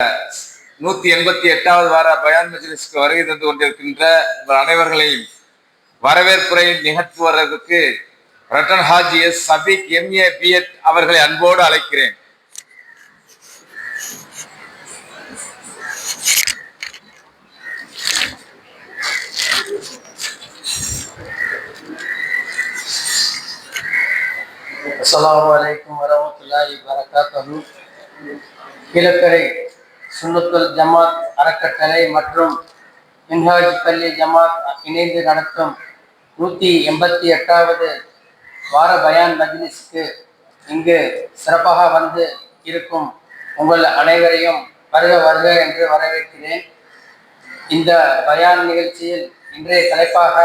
188வது வார பயான் மஜ்லிஸ்க்கு வருகை தந்து கொண்டிருக்கின்ற அனைவர்களையும் வரவேற்புரை நிகழ்த்துவதற்கு ரட்டன் Haji S Shafeeq MA B.Ed அவர்களை அன்போடு அழைக்கிறேன். அஸ்ஸலாமு அலைக்கும் வரஹ்மத்துல்லாஹி வபரகாத்துஹு. கிழக்கரை சுன்னத்துல் ஜமாத் அறக்கட்டளை மற்றும் மின்ஹாஜ் பள்ளி ஜமாத் இணைந்து நடத்தும் 188வது வார பயான் மஜ்லிஸ்க்கு இங்கு சிறப்பாக வந்து இருக்கும் உங்கள் அனைவரையும் வருக வருக என்று வரவேற்கிறேன். இந்த பயான் நிகழ்ச்சியில் இன்றைய தலைப்பாக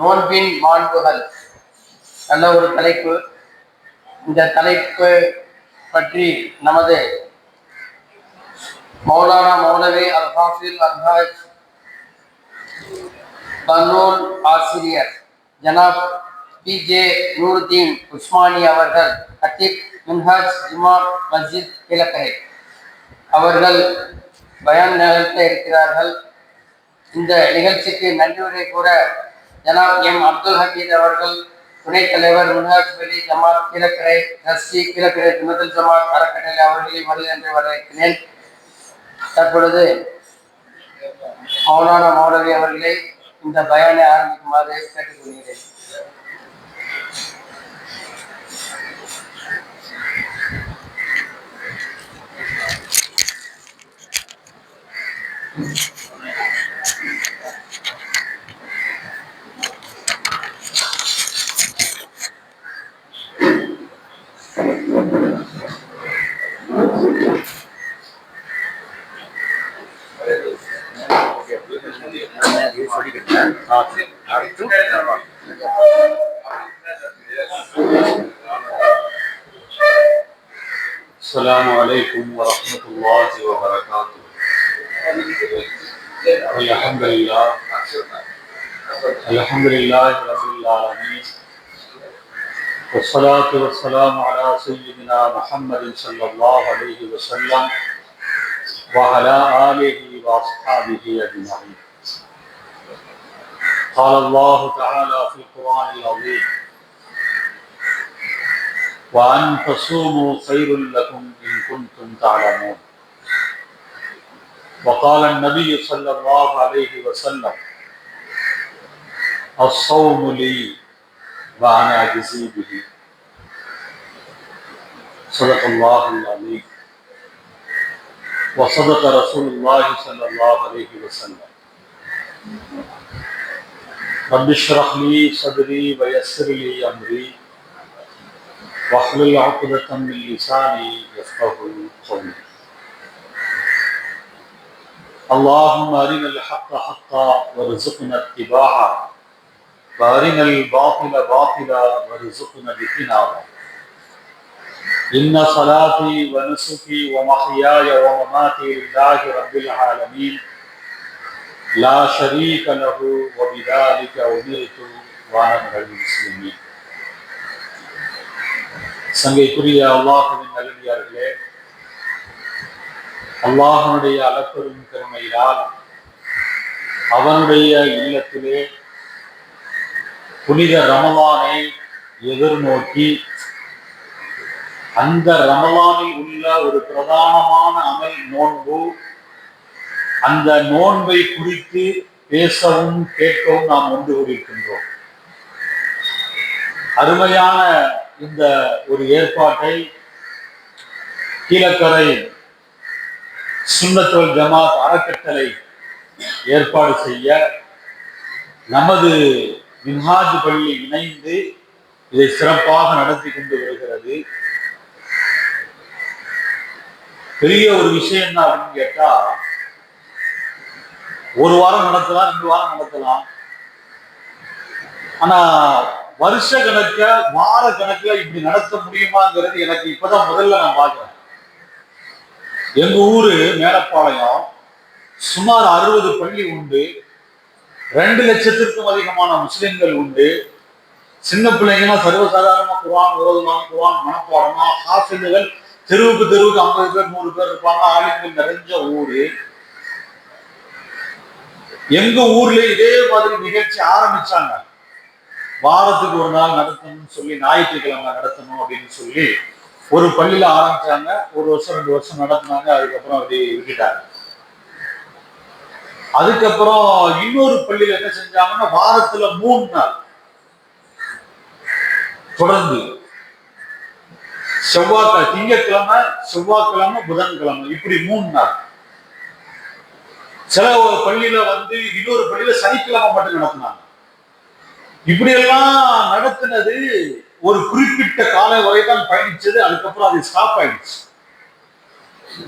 நோன்பின் மாண்புகள், நல்ல ஒரு தலைப்பு. இந்த தலைப்பு பற்றி நமது மௌலானா மௌலவி அல் ஹாஃபில் அல் ஹாஜ் பன்னூல் ஆசிரியர் ஜனாப் PJ நூருதீன் உஸ்மானி அவர்கள், கத்தீப் மின்ஹாஜ் ஜுமா மஸ்ஜித் கிழக்கரை அவர்கள் பயான் நிகழ்த்த இருக்கிறார்கள். இந்த நிகழ்ச்சிக்கு நன்றியுரை கூற ஜனாப் M. அப்துல் ஹமீத் அவர்கள், துணைத் தலைவர் மின்ஹாஜ் பள்ளி ஜமாத் கிழக்கரை ட்ரஸ்டி கிழக்கரை சுன்னத்துல் ஜமாத் அறக்கட்டளை அவர்களை வருக என்று வரவேற்கிறேன். தற்பொழுது மௌலானா மௌலவி அவர்களை இந்த பயானை ஆரம்பிக்குமாறு கேட்டுக்கொள்கிறேன். السلام عليكم ورحمة الله وبركاته. الحمد لله رب العالمين، والصلاة والسلام على سيدنا محمد صلى الله عليه وسلم وعلى آله وأصحابه أجمعين. قال الله تعالى في القرآن العظيم: وأن تصوموا خير لكم إن كنتم تعلمون. وقال النبي صلى الله عليه وسلم: الصوم لي وأنا أجزي به. صدق الله العظيم وصدق رسول الله صلى الله عليه وسلم. رب اشرح لي صدري ويسر لي أمري واحلل عقدة من لساني يفقهوا قولي. اللهم أرنا الحق حقا وارزقنا اتباعه وأرنا الباطل باطلا وارزقنا اجتنابه. إن صلاتي ونسكي ومحياي ومماتي لله رب العالمين لا شريك له وبذلك أمرت وأنا من المسلمين. சங்கைக்குரிய அல்லாஹுவின் நல்லடியார்களே, அல்லாஹனுடைய அளப்பெரும் பெருமையால் அவனுடைய இல்லத்திலே புனித ரமலானை எதிர்நோக்கி அந்த ரமலானில் உள்ள ஒரு பிரதானமான அமல் நோன்பு, அந்த நோன்பை குறித்து பேசவும் கேட்கவும் நாம் ஒன்று கூடியிருக்கின்றோம். அருமையான இந்த ஒரு ஏற்பாட்டை கீழக்கரை சுன்னத்துல் ஜமாத் அறக்கட்டளை ஏற்பாடு செய்ய நமது மின்ஹாஜ் பள்ளி இணைந்து இதை சிறப்பாக நடத்தி கொண்டு வருகிறது. பெரிய ஒரு விஷயம் என்ன அப்படின்னு கேட்டா, ஒரு வாரம் நடத்தலாம், 2 வாரம் நடத்தலாம். ஆனா வருஷ கணக்க வார கணக்குல இப்படி நடத்த முடியுமாங்கிறது எனக்கு இப்பதான் முதல்ல நான் பார்க்கிறேன். எங்க ஊரு மேலப்பாளையம், சுமார் 60 பள்ளி உண்டு, 2 லட்சத்திற்கும் அதிகமான முஸ்லிம்கள் உண்டு. சின்ன பிள்ளைங்கன்னா சர்வசாதாரணமா குர்ஆன் ஓதுமா, குர்ஆன் மனப்பாடமா, ஹாஃபிதுகள் தெருவுக்கு தெருவுக்கு 50 பேர் 100 பேர் இருப்பாங்க, ஆளுங்கள் நிறைஞ்ச ஊரு. எங்க ஊர்ல இதே மாதிரி நிகழ்ச்சி ஆரம்பிச்சாங்க. வாரத்துக்கு ஒரு நாள் நடத்தணும்னு சொல்லி, ஞாயிற்றுக்கிழமை நடத்தணும் அப்படின்னு சொல்லி ஒரு பள்ளியில ஆரம்பிச்சாங்க. 1 வருஷம் 2 வருஷம் நடத்தினாங்க. அதுக்கப்புறம் அப்படி விட்டுட்டாங்க. அதுக்கப்புறம் இன்னொரு பள்ளியில என்ன செஞ்சாங்கன்னா, வாரத்துல 3 நாள் தொடர்ந்து திங்கட்கிழமை, செவ்வாய்க்கிழமை, புதன்கிழமை, இப்படி 3 நாள். சில பள்ளியில இன்னொரு பள்ளியில சனிக்கிழமை மட்டும் நடத்தினாங்க. இப்படி எல்லாம் நடத்தினது ஒரு குறிப்பிட்ட கால வரை தான் பயணிச்சது. அதுக்கப்புறம் அது ஸ்டாப் ஆயிடுச்சு.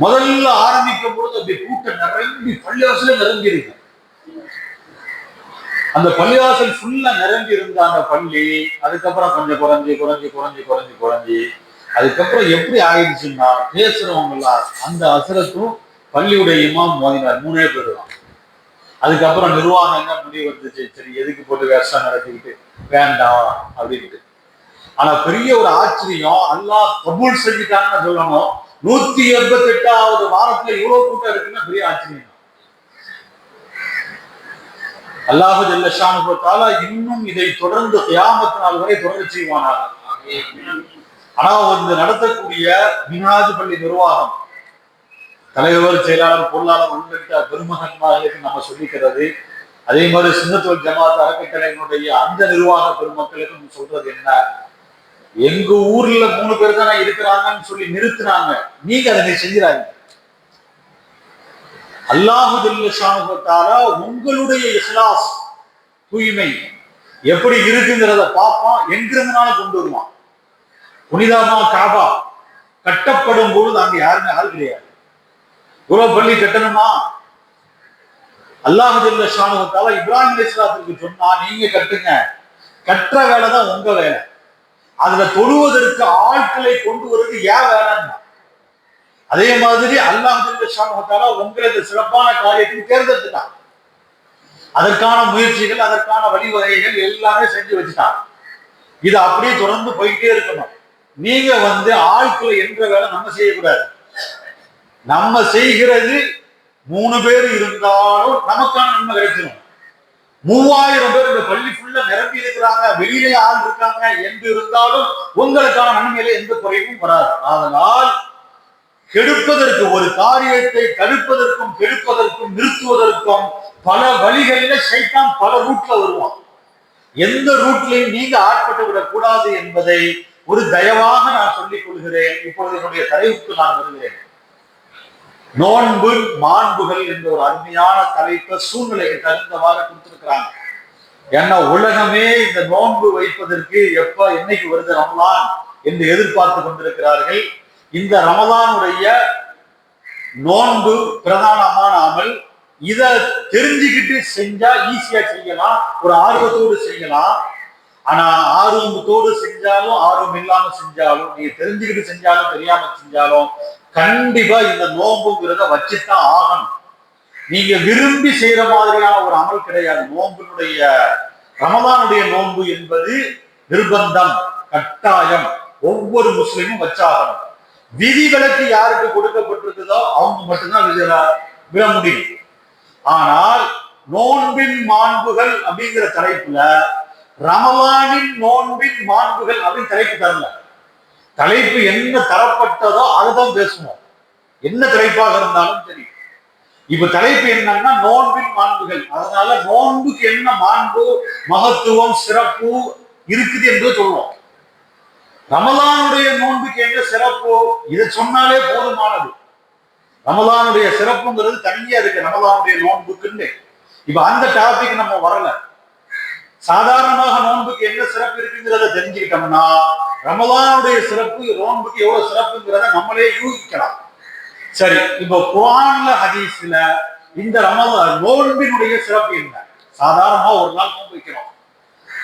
முதல்ல ஆரம்பிக்கும் பொழுது அப்படி கூட்டம் நிரம்பி பள்ளிவாசல நிரம்பி இருக்கு. அந்த பள்ளிவாசல் ஃபுல்லா நிரம்பி இருந்த அந்த பள்ளி அதுக்கப்புறம் கொஞ்சம் குறைஞ்சி அதுக்கப்புறம் எப்படி ஆயிடுச்சுன்னா, பேசுறவங்க எல்லாம் அந்த அசரத்தும் பள்ளியுடைய இமாம் மோதினார். 3 பேர் தான். அதுக்கப்புறம் நிர்வாகம் என்ன முடிவு வந்துச்சு, சரி எதுக்கு போட்டு வேஷம் நடத்திக்கிட்டு வேண்டாம் அப்படின்ட்டு. ஆனா பெரிய ஒரு ஆச்சரியம், அல்லாஹ் கபூல் செஞ்சுட்டாங்கன்னு சொல்லணும். 188வது வாரத்துல இவ்வளவு கூட்டம் இருக்குன்னா பெரிய ஆச்சரியம். அல்லாஹ் ஜல்ல ஷானுஹு தஆலா இன்னும் இதை தொடர்ந்து கியாமத் நாள் வரை தொடர்ந்து செய்வானாக. ஆனா நடத்தக்கூடிய மின்ஹாஜ் பள்ளி நிர்வாகம், தலைவர், செயலாளர், பொருளாளர் உள்ளிட்ட பெருமகன்மார்களுக்கு நம்ம சொல்லிக்கிறது, அதே மாதிரி சுன்னத்துல் ஜமாத் அறக்கட்டளையினுடைய அந்த நிர்வாக பெருமக்களுக்கு சொல்றது என்ன, எங்க ஊர்ல 3 பேர் தானே இருக்கிறாங்கன்னு சொல்லி நிறுத்தினாங்க, நீங்க அதை செஞ்சிடாங்க. அல்லாஹு ஜல்ல ஷானுஹு தஆலா உங்களுடைய இஹ்லாஸ், தூய்மை எப்படி இருக்குங்கிறத பார்ப்பான். எங்கிருந்தனாலும் கொண்டு வருவான். புனிதமா காபா கட்டப்படும் பொழுது அங்க யாருமே ஆள் கிடையாது. இவ்வளவு பள்ளி கட்டணுமா? அல்லாஹ் ஜல்ல ஷானுஹு தஆலா இப்ராஹிம் அலைஹிஸ்ஸலாத்துக்கு சொன்னா, நீங்க கட்டுங்க, கட்டுற வேலை தான் உங்க வேலை, அதுல தொழுவதற்கு ஆட்களை கொண்டு வருவது ஏன் வேலைன்னா. அதே மாதிரி அல்லாஹ் ஜல்ல ஷானுஹு தஆலா உங்களுக்கு சிறப்பான காரியத்தை தேர்ந்தெடுத்துட்டான். அதற்கான முயற்சிகள், அதற்கான வழிவகைகள் எல்லாமே செஞ்சு வச்சுட்டான். இது அப்படியே தொடர்ந்து போயிட்டே இருக்கணும். நீங்க ஆட்களை என்ற வேலை நம்ம செய்யக்கூடாது. நம்ம செய்கிறது 3 பேர் இருந்தாலும் நமக்கான நன்மை கிடைச்சிடும். 3000 பேர் இந்த பள்ளி ஃபுல்லா நிரம்பி இருக்கிறாங்க, வெளியிலே ஆள் இருக்காங்க என்று இருந்தாலும் உங்களுக்கான நன்மையில எந்த குறைவும் வராது. அதனால் கெடுப்பதற்கு, ஒரு காரியத்தை தடுப்பதற்கும் கெடுப்பதற்கும் நிறுத்துவதற்கும் பல வழிகளில சைத்தான் பல ரூட்ல வருவான். எந்த ரூட்லையும் நீங்க ஆட்பட்டு விடக் கூடாது என்பதை ஒரு தயவாக நான் சொல்லிக் கொள்கிறேன். இப்பொழுது என்னுடைய தலைப்புக்கு நான் வருகிறேன். நோன்பு மாண்புகள் என்ற ஒரு அருமையான தலைப்பை சூழ்நிலைக்கு தகுந்தவாறு கொடுத்திருக்கிறாங்க. ஏன்னா உலகமே இந்த நோன்பு வைப்பதற்கு என்னைக்கு வருது ரமலான் என்று எதிர்பார்த்து கொண்டிருக்கிறார்கள். இந்த ரமலானுடைய நோன்பு பிரதானமான அமல். இத தெரிஞ்சுக்கிட்டு செஞ்சா ஈஸியா செய்யலாம், ஒரு ஆர்வத்தோடு செய்யலாம். ஆனா ஆர்வத்தோடு செஞ்சாலும் ஆர்வம் இல்லாம செஞ்சாலும், நீங்க தெரிஞ்சுக்கிட்டு செஞ்சாலும் தெரியாம செஞ்சாலும் கண்டிப்பா இந்த நோன்புங்கிறத வச்சுதான் ஆகணும். நீங்க விரும்பி செய்யற மாதிரியான ஒரு அமல் கிடையாது. நோன்புடைய ரமலானுடைய நோன்பு என்பது நிர்பந்தம், கட்டாயம், ஒவ்வொரு முஸ்லிமும் வச்சாகணும். விதிவிலக்கு யாருக்கு கொடுக்கப்பட்டிருக்குதோ அவங்க மட்டும்தான் விட முடியும். ஆனால் நோன்பின் மாண்புகள் அப்படிங்கிற தலைப்புல ரமலானின் நோன்பின் மாண்புகள் அப்படின்னு தலைப்பு தரல. தலைப்பு என்ன தரப்பட்டதோ அதுதான் பேசுவோம், என்ன தலைப்பாக இருந்தாலும் சரி. இப்ப தலைப்பு என்னன்னா நோன்பின் மாண்புகள். அதனால நோன்புக்கு என்ன மாண்பு, மகத்துவம், சிறப்பு இருக்குது என்று சொல்லுவோம். ரமலானுடைய நோன்புக்கு என்ன சிறப்பு, இதை சொன்னாலே போதுமானது. ரமலானுடைய சிறப்புங்கிறது தனியா இருக்கு ரமலானுடைய நோன்புக்குன்னு. இப்ப அந்த டாபிக் நம்ம வரல. சாதாரணமாக நோன்புக்கு என்ன சிறப்பு இருக்குங்கிறத தெரிஞ்சுக்கிட்டோம்னா ரமலானுடைய சிறப்பு, நோன்புக்கு எவ்வளவு சிறப்புங்கிறத நம்மளே யூகிக்கலாம். சரி, இப்போ குர்ஆன்ல ஹதீஸ்ல இந்த நோன்பினுடைய சிறப்பு என்ன? சாதாரணமா ஒரு நாள் நோன்பு வைக்கிறோம்,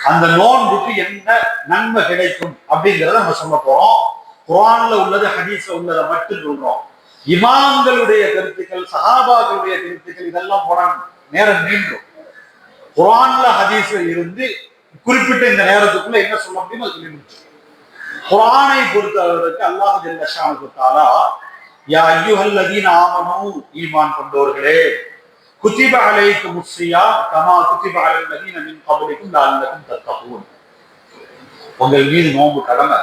அந்த நோன்புக்கு என்ன நன்மை கிடைக்கும் அப்படிங்கிறத நம்ம சொல்ல போறோம். குர்ஆன்ல உள்ளது, ஹதீஸ்ல உள்ளதை மட்டும் சொல்றோம். இமாம்களுடைய கருத்துக்கள், சஹாபாக்களுடைய கருத்துக்கள் இதெல்லாம் போன நேரம் நீண்டும். குர்ஆன்ல ஹதீஸ்ல இருந்து குறிப்பிட்ட இந்த நேரத்துக்குள்ள என்ன சொல்ல முடியுமோ சொல்லி முடிச்சு. குர்ஆனை பொறுத்தவரைக்கு அல்லாஹ் ஜல்ல ஷானஹு தஆலா யா அய்யுஹல்லதீன ஆமனூ ஈமான் கொண்டோர்களே குத்திப அலைக்குமுஸ் ஸியாம் கமா குத்திப அலல் லதீன மின் கப்லிக்கும் லஅல்லகும் தத்தகூன். உங்கள் மீது நோன்பு கடமை.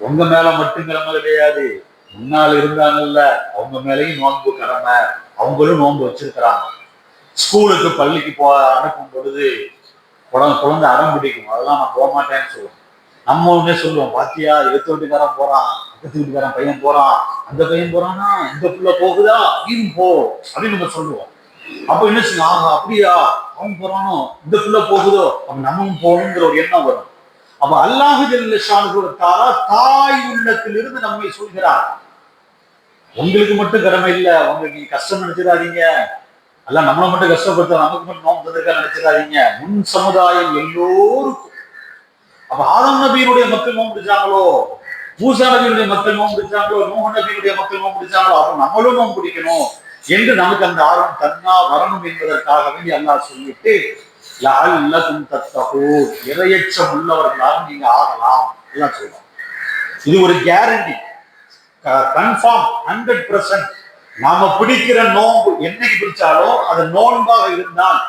உங்க மேல மட்டும் கடமை கிடையாது, முன்னால் இருந்தாங்கல்ல அவங்க மேலேயும் நோன்பு கடமை. அவங்களும் நோன்பு வச்சிருக்கிறாங்க. ஸ்கூலுக்கு பள்ளிக்கு அனுப்பும் பொழுது குழந்தை அடம் பிடிக்கும், அதெல்லாம் நான் போக மாட்டேன்னு சொல்லுவோம். நம்ம ஒண்ணே சொல்லுவோம், பாத்தியா எதிர்த்து வீட்டுக்காரன் போறான், பக்கத்து வீட்டுக்காரன் பையன் போறான், அந்த பையன் போறான்னா இந்த புள்ள போகுதா, நீயும் போ அப்படின்னு நம்ம சொல்லுவோம். அப்ப என்ன செய்யும், ஆஹா அப்படியா அவன் போறானோ இந்த புள்ள போகுதோ அப்ப நம்மளும் போகணுங்கிற ஒரு எண்ணம் வரும். அப்ப அல்லாஹ் ஜல்ல ஷானஹு தஆலா தாய் உள்ளத்திலிருந்து நம்மை சொல்கிறார், உங்களுக்கு மட்டும் கடமை இல்ல, உங்களுக்கு நீங்க கஷ்டம் நினைச்சிடாதீங்க, அல்ல நம்மளை மட்டும் கஷ்டப்படுத்த நமக்கு மட்டும் நோன்பு தந்திருக்கா நினைச்சிடாதீங்க, முன் சமுதாயம் எல்லோருக்கும். அப்ப ஆதம் நபியினுடைய மக்கள் நோன்பு பிடிச்சாங்களோ, மூசா நபியினுடைய மக்கள் நோன்பு பிடிச்சாங்களோ, நூஹ் நபியினுடைய மக்கள் நோன்பு பிடிச்சாங்களோ, அப்ப நம்மளும் நோன்பு பிடிக்கணும் என்று நமக்கு அந்த ஆர்வம் தன்னா வரணும் என்பதற்காக வேண்டி அல்லாஹ் சொல்லிட்டு லஅல்லகும் தத்தகூன், இறையச்சம் உள்ளவர்களாக நீங்க ஆகலாம் எல்லாம் சொல்றோம். இது ஒரு கேரண்டி, கன்ஃபார்ம் 100%. நாம பிடிக்கிற நோன்பு என்னைக்கு பிடிச்சாலும் அது நோன்பாக இருந்தால்,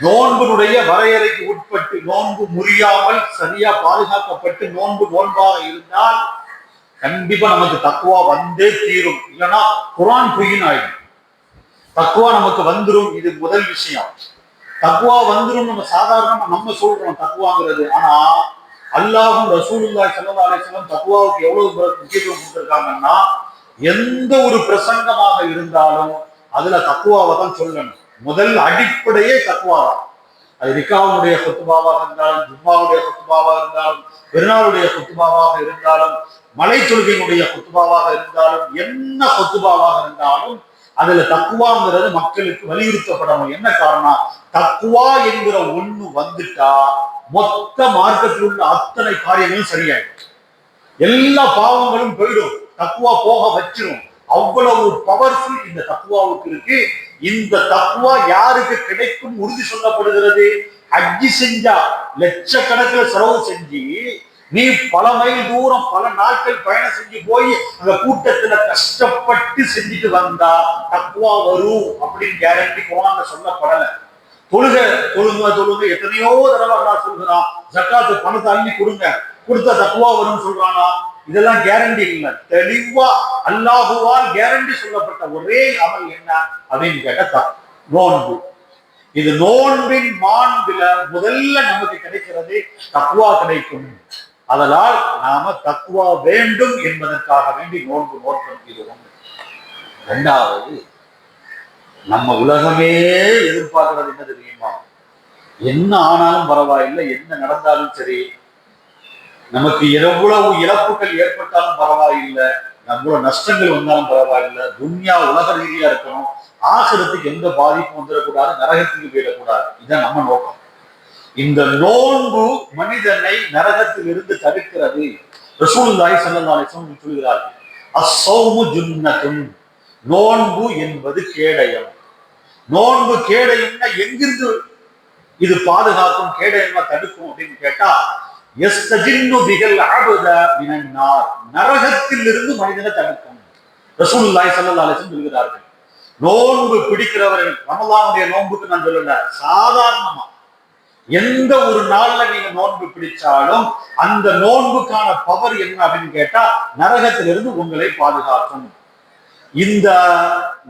நோன்பினுடைய வரையறைக்கு உட்பட்டு நோன்பு முறியாமல் சரியா பாதுகாக்கப்பட்டு நோன்பாக இருந்தால் கண்டிப்பா நமக்கு தக்குவா வந்தே தீரும். இல்லைன்னா குர்ஆன் பொய்யின் ஆயிடும். தக்குவா நமக்கு வந்துடும், இது முதல் விஷயம். தக்குவா வந்துடும் நம்ம சாதாரணமா நம்ம சொல்றோம் தக்குவாங்கிறது. ஆனா அல்லாஹும் ரசூலுல்லாஹி ஸல்லல்லாஹு அலைஹி வஸல்லம் தக்குவாவுக்கு எவ்வளவு முக்கியத்துவம் கொடுத்திருக்காங்கன்னா, எந்த ஒரு பிரசங்கமாக இருந்தாலும் அதுல தக்குவாவை தான் சொல்லணும். முதல் அடிப்படையே தக்குவா தான். அது நிக்காவுடைய குத்துபாவாக இருந்தாலும், ஜும்மாவுடைய குத்துபாவாக இருந்தாலும், பெருநாளுடைய குத்துபாவாக இருந்தாலும், மலை தொழுகையினுடைய குத்துபாவாக இருந்தாலும், என்ன குத்துபாவாக இருந்தாலும் அதுல தக்குவாங்கிறது மக்களுக்கு வலியுறுத்தப்படணும். என்ன காரணம், தக்குவா என்கிற ஒண்ணு வந்துட்டா மொத்த மார்க்கத்தில் உள்ள அத்தனை காரியங்களும் சரியாயிடும், எல்லா பாவங்களும் போயிடும், தக்குவா போக வச்சிடும். அவ்வளவு பவர்ஃபுல் இந்த தக்குவாவுக்கு இருக்கு. இந்த தக்குவா யாருக்கு கிடைக்கும் உறுதி சொல்லப்படுகிறது, ஹஜ்ஜி செஞ்சா லட்சக்கணக்கில் செலவு செஞ்சு நீ பல மைல் தூரம் பல நாட்கள் பயணம் செஞ்சு போய் அந்த கூட்டத்துல கஷ்டப்பட்டு செஞ்சுட்டு வந்தா தக்குவா வரும் அப்படின்னு கேரண்டி குர்ஆன்ல சொல்லப்படல. தொழுங்க எத்தனையோ தடவை அல்லாஹ் சொல்கிறான், ஜக்காத்து பணத்தை அள்ளி கொடுத்தா தக்குவா வரும்னு சொல்றானா, இதெல்லாம் கேரண்டி இல்லை. தெளிவா அல்லாஹுவால் கேரண்டி சொல்லப்பட்ட ஒரே அமல் என்ன அப்படின்னு கேட்டா நோன்பு. இது நோன்பின் மாண்புல முதல்ல நமக்கு கிடைக்கிறது தக்குவா கிடைக்கும். அதனால் நாம தக்குவா வேண்டும் என்பதற்காக வேண்டி நோன்பு நோக்கம். இது ஒன்று. இரண்டாவது, நம்ம உலகமே எதிர்பார்க்கிறது என்ன தெரியுமா, என்ன ஆனாலும் பரவாயில்லை, என்ன நடந்தாலும் சரி, நமக்கு எவ்வளவு இழப்புகள் ஏற்பட்டாலும் பரவாயில்லை, எவ்வளவு நஷ்டங்கள் வந்தாலும் பரவாயில்லை, துன்யா உலக ரீதியா இருக்கணும், ஆகிரத்துக்கு எந்த பாதிப்பும் வந்துடக்கூடாது, நரகத்துக்கு போயிடக்கூடாது. இதுதான் நம்ம நோக்கம். இந்த நோன்பு மனிதனை நரகத்தில் இருந்து தடுக்கிறது. ரசூலுல்லாஹி ஸல்லல்லாஹு அலைஹி வஸல்லம் சொல்கிறார்கள், அஸ்ஸௌமு ஜுன்னத்துன், நோன்பு என்பது கேடயம். நோன்பு கேடயம்னா எங்கிருந்து இது பாதுகாக்கும், கேடயமா தடுக்கும் அப்படின்னு கேட்டா, யஸ்தஜின்னு பிகல் அபத மினன் நார், நரகத்தில் இருந்து மனிதனை தடுக்கும். ரசூலுல்லாஹி ஸல்லல்லாஹு அலைஹி வஸல்லம் சொல்கிறார்கள். நோன்பு பிடிக்கிறவர்கள், ரமலானுடைய நோன்புக்கு நான் சொல்லல, சாதாரணமா எந்த ஒரு நாள்ல நீங்க நோன்பு பிடிச்சாலும் அந்த நோன்புக்கான பவர் என்ன அப்படின்னு கேட்டா, நரகத்திலிருந்து உங்களை பாதுகாக்கும். இந்த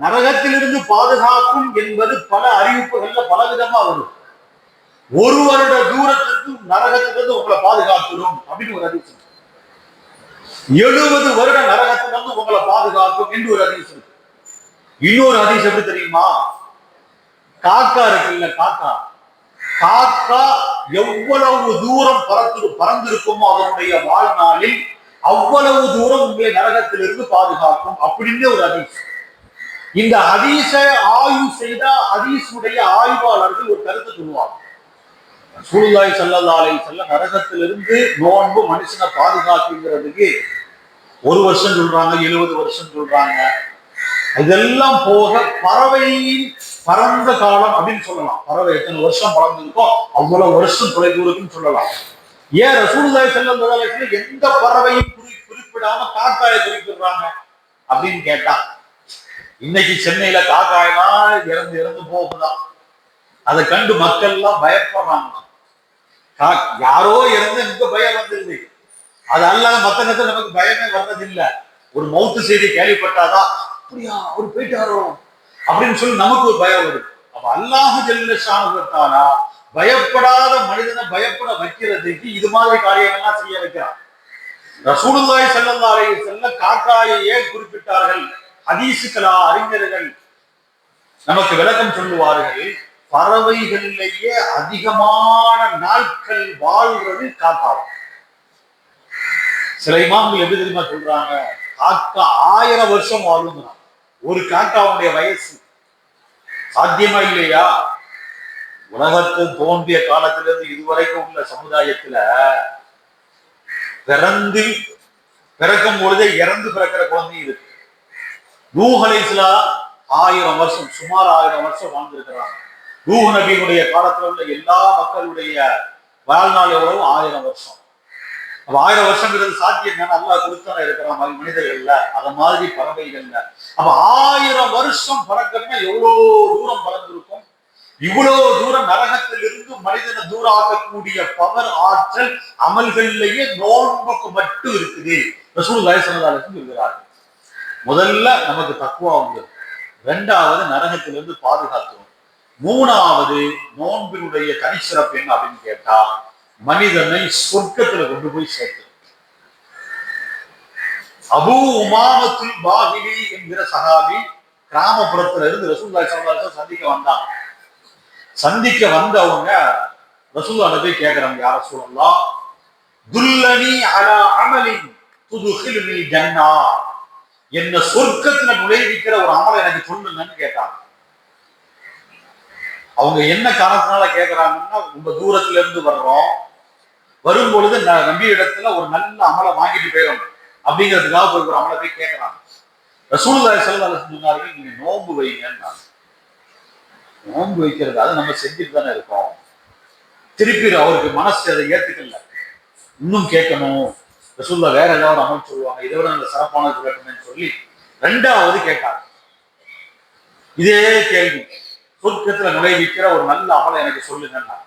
நரகத்திலிருந்து பாதுகாக்கும் என்பது பல அறிவிப்புகள்ல பல விதமா வரும். ஒரு வருட தூரத்திற்கு நரகத்திலிருந்து உங்களை பாதுகாத்துடும் அப்படின்னு ஒரு அறிவிப்பு. 70 வருட நரகத்திலிருந்து உங்களை பாதுகாக்கும் என்று ஒரு அறிவிப்பு. இன்னொரு ஹதீஸ் எப்படி தெரியுமா, காக்கா இருக்குல்ல, காக்கா எவ்வளவு தூரம் பறந்திருக்குமோ அதனுடைய வாழ்நாளில் அவ்வளவு தூரம் உங்களை நரகத்திலிருந்து பாதுகாக்கும் அப்படின்னு ஒரு ஹதீஸ். இந்த ஹதீஸை ஆய்வு செய்த ஹதீஸுடைய ஆய்வாளர்கள் ஒரு கருத்து சொல்லுவாங்க. ரசூலுல்லாஹி ஸல்லல்லாஹு அலைஹி வஸல்லம் நரகத்திலிருந்து நோன்பு மனுஷனை பாதுகாக்குங்கிறதுக்கு 1 வருஷம் சொல்றாங்க, 70 வருஷம் சொல்றாங்க. இதெல்லாம் போக பறவையின் பறந்த காலம் அப்படின்னு சொல்லலாம். பறவை எத்தனை வருஷம் பறந்துருக்கோ அவ்வளவு வருஷம் தொலைதூரத்துன்னு சொல்லலாம். ஏன் ரசூலுல்லாஹி ஸல்லல்லாஹு அலைஹி வஸல்லம் எந்த பறவையும் குறிப்பிடாம காக்காயை குறிப்பிடுறாங்க அப்படின்னு கேட்டா, இன்னைக்கு சென்னையில காக்காயெல்லாம் இறந்து இறந்து போகுதான். அதை கண்டு மக்கள் எல்லாம் பயப்படுறாங்க. யாரோ இறந்து நமக்கு பயம் வந்துருது. அது அல்லாத மத்த நேரத்தில் நமக்கு பயமே வர்றதில்லை. ஒரு மௌத்து செய்தி கேள்விப்பட்டாதான் அப்படியா அவர் போயிட்டாரோ அப்படின்னு சொல்லி நமக்கு ஒரு பயம் வருது. அப்ப அல்லாஹ் ஜல்ல ஷானுஹு பயப்படாத மனிதனை பயப்பட வைக்கிறதுக்கு இது மாதிரி காரியங்கள்லாம் செய்ய வைக்கிறான். ரசூலுல்லாஹி ஸல்லல்லாஹு அலைஹி வஸல்லம் காக்காயை ஏன் குறிப்பிட்டார்கள்? ஹதீசுகளா அறிஞர்கள் நமக்கு விளக்கம் சொல்லுவார்கள். பறவைகளிலேயே அதிகமான நாட்கள் வாழ்வது காக்காவும். சில இமாம்கள் எப்படி தெரியுமா சொல்றாங்க? காக்கா 1000 வருஷம் வாழுங்கிறான். ஒரு காக்காவுடைய வயசு சாத்தியமா இல்லையா? உலகத்தில் தோன்றிய காலத்திலிருந்து இதுவரைக்கும் உள்ள சமுதாயத்துல பிறக்கும் பொழுதே இறந்து பிறக்கிற குழந்தை இருக்கு. நூஹ் அலைஹிஸ்ஸலாம் 1000 வருஷம், சுமார் 1000 வருஷம் வாழ்ந்திருக்கிறாங்க. நூஹ் நபியினுடைய காலத்துல உள்ள எல்லா மக்களுடைய வாழ்நாள் எவ்வளவு? 1000 வருஷம். அப்ப 1000 வருஷங்கிறது சாத்தியம் தானே? அல்லாஹ் கொடுத்தானே இருக்கிற மனிதர்கள்ல, அத மாதிரி பறவைகள்ல. அப்ப 1000 வருஷம் பறக்கணும்னா எவ்வளவு தூரம் பறந்திருக்கும்? இவ்வளவு தூரம் நரகத்திலிருந்து மனிதனை தூரம் ஆக்கக்கூடிய பவர் ஆற்றல் அமல்களிலேயே நோன்புக்கு மட்டும் இருக்குது. ரசூலுல்லாஹி ஸல்லல்லாஹு அலைஹி வஸல்லம் இருக்கிறார்கள். முதல்ல நமக்கு தக்வா உண்டு, 2வது நரகத்திலிருந்து பாதுகாத்தும், 3வது நோன்பினுடைய தனிச்சிறப்பு என்ன அப்படின்னு கேட்டா மனிதனை சொர்க்கத்துல கொண்டு போய் சேர்த்து. அபூ உமாமத்துல் பாஹிலி என்கிற சஹாபி கிராமப்புறத்துல இருந்து ரசூலுல்லாஹி ஸல்லல்லாஹு அலைஹி வஸல்லம் சந்திக்க வந்தாங்க. சந்திக்க வந்தவங்க ரசூலுல்லாஹ் போய் கேட்கிறாங்க, யா ரசூலல்லாஹ் துல்லனி அலா அமலின் துதுகிலுனி ஜன்னா, என்ன சொர்க்கத்துல நுழைவிக்கிற ஒரு அமலை எனக்கு சொல்லுங்கன்னு கேட்டாங்க. அவங்க என்ன காரணத்தினால கேட்கிறாங்கன்னா, ரொம்ப தூரத்துல இருந்து வர்றோம், வரும்பொழுது நபி இடத்துல ஒரு நல்ல அமலை வாங்கிட்டு போயிடணும் அப்படிங்கிறதுக்காக ஒரு அமலை போய் கேட்கிறாங்க. ரசூலுல்லாஹி ஸல்லல்லாஹு அலைஹி வஸல்லம் சொன்னார்கள், நீங்க நோன்பு வைங்கன்னு. நோன்பு வைக்கிறது அதை நம்ம செஞ்சுட்டு தானே இருக்கோம். திருப்பி அவருக்கு மனசு அதை ஏத்துக்கல, இன்னும் கேட்கணும். ரசூலுல்லாஹ் வேற ஏதாவது அமல் சொல்லுவாங்க, இதை விட நல்ல சிறப்பானது கேட்கணும்னு சொல்லி 2வது கேட்டாங்க. இதே கேள்வி, சொர்க்கத்துல நுழைவிக்கிற ஒரு நல்ல அமலை எனக்கு சொல்லுங்கன்னா.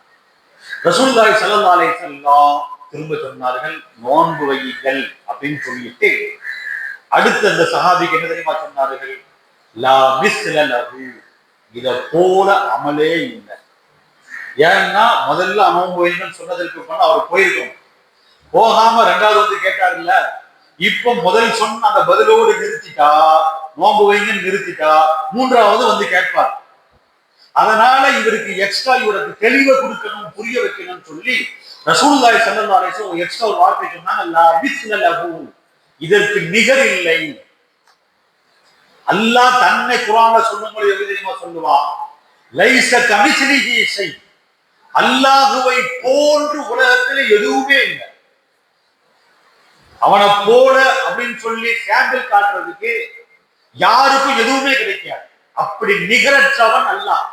ரசூலுல்லாஹி ஸல்லல்லாஹு அலைஹி வஸல்லம் திரும்ப சொன்னார்கள், நோன்பு வையுங்கள் அப்படின்னு சொல்லிட்டு அடுத்து அந்த சஹாபிக்கு என்ன தெரியுமா சொன்னார்கள்? லா மிஸ்ல லஹு, இத போல அமலே இல்லை. ஏன்னா முதல்ல நோன்பு வைங்கன்னு சொன்னதற்கு அவர் போயிருக்கணும், போகாம 2வது வந்து கேட்டாருல்ல. இப்ப முதல் சொன்ன அந்த பதிலோடு நிறுத்திட்டா, நோன்பு வைங்கன்னு நிறுத்திட்டா 3வது வந்து கேட்பார். அதனால இவருக்கு எக்ஸ்ட்ரா இவருக்கு தெளிவை கொடுக்கணும், புரிய வைக்கணும்னு சொல்லி ரசூலுல்லாஹி ஸல்லல்லாஹு அலைஹி வஸல்லம் எக்ஸ்ட்ரா ஒரு வார்த்தை சொன்னாங்க, லா மிஸ்ல லஹு, இதற்கு நிகர் இல்லை. அல்லாஹ் தன்னை குர்ஆன்ல சொல்லும்போது எப்படி தெரியுமா சொல்லுவான்? லைஸ கமிஸ்லிஹி ஷை, அல்லாஹ்வை போன்று உலகத்துல எதுவுமே இல்லை. அவனை போல அப்படின்னு சொல்லி சாம்பிள் காட்டுறதுக்கு யாருக்கும் எதுவுமே கிடைக்காது. அப்படி நிகரற்றவன் அல்லாஹ்.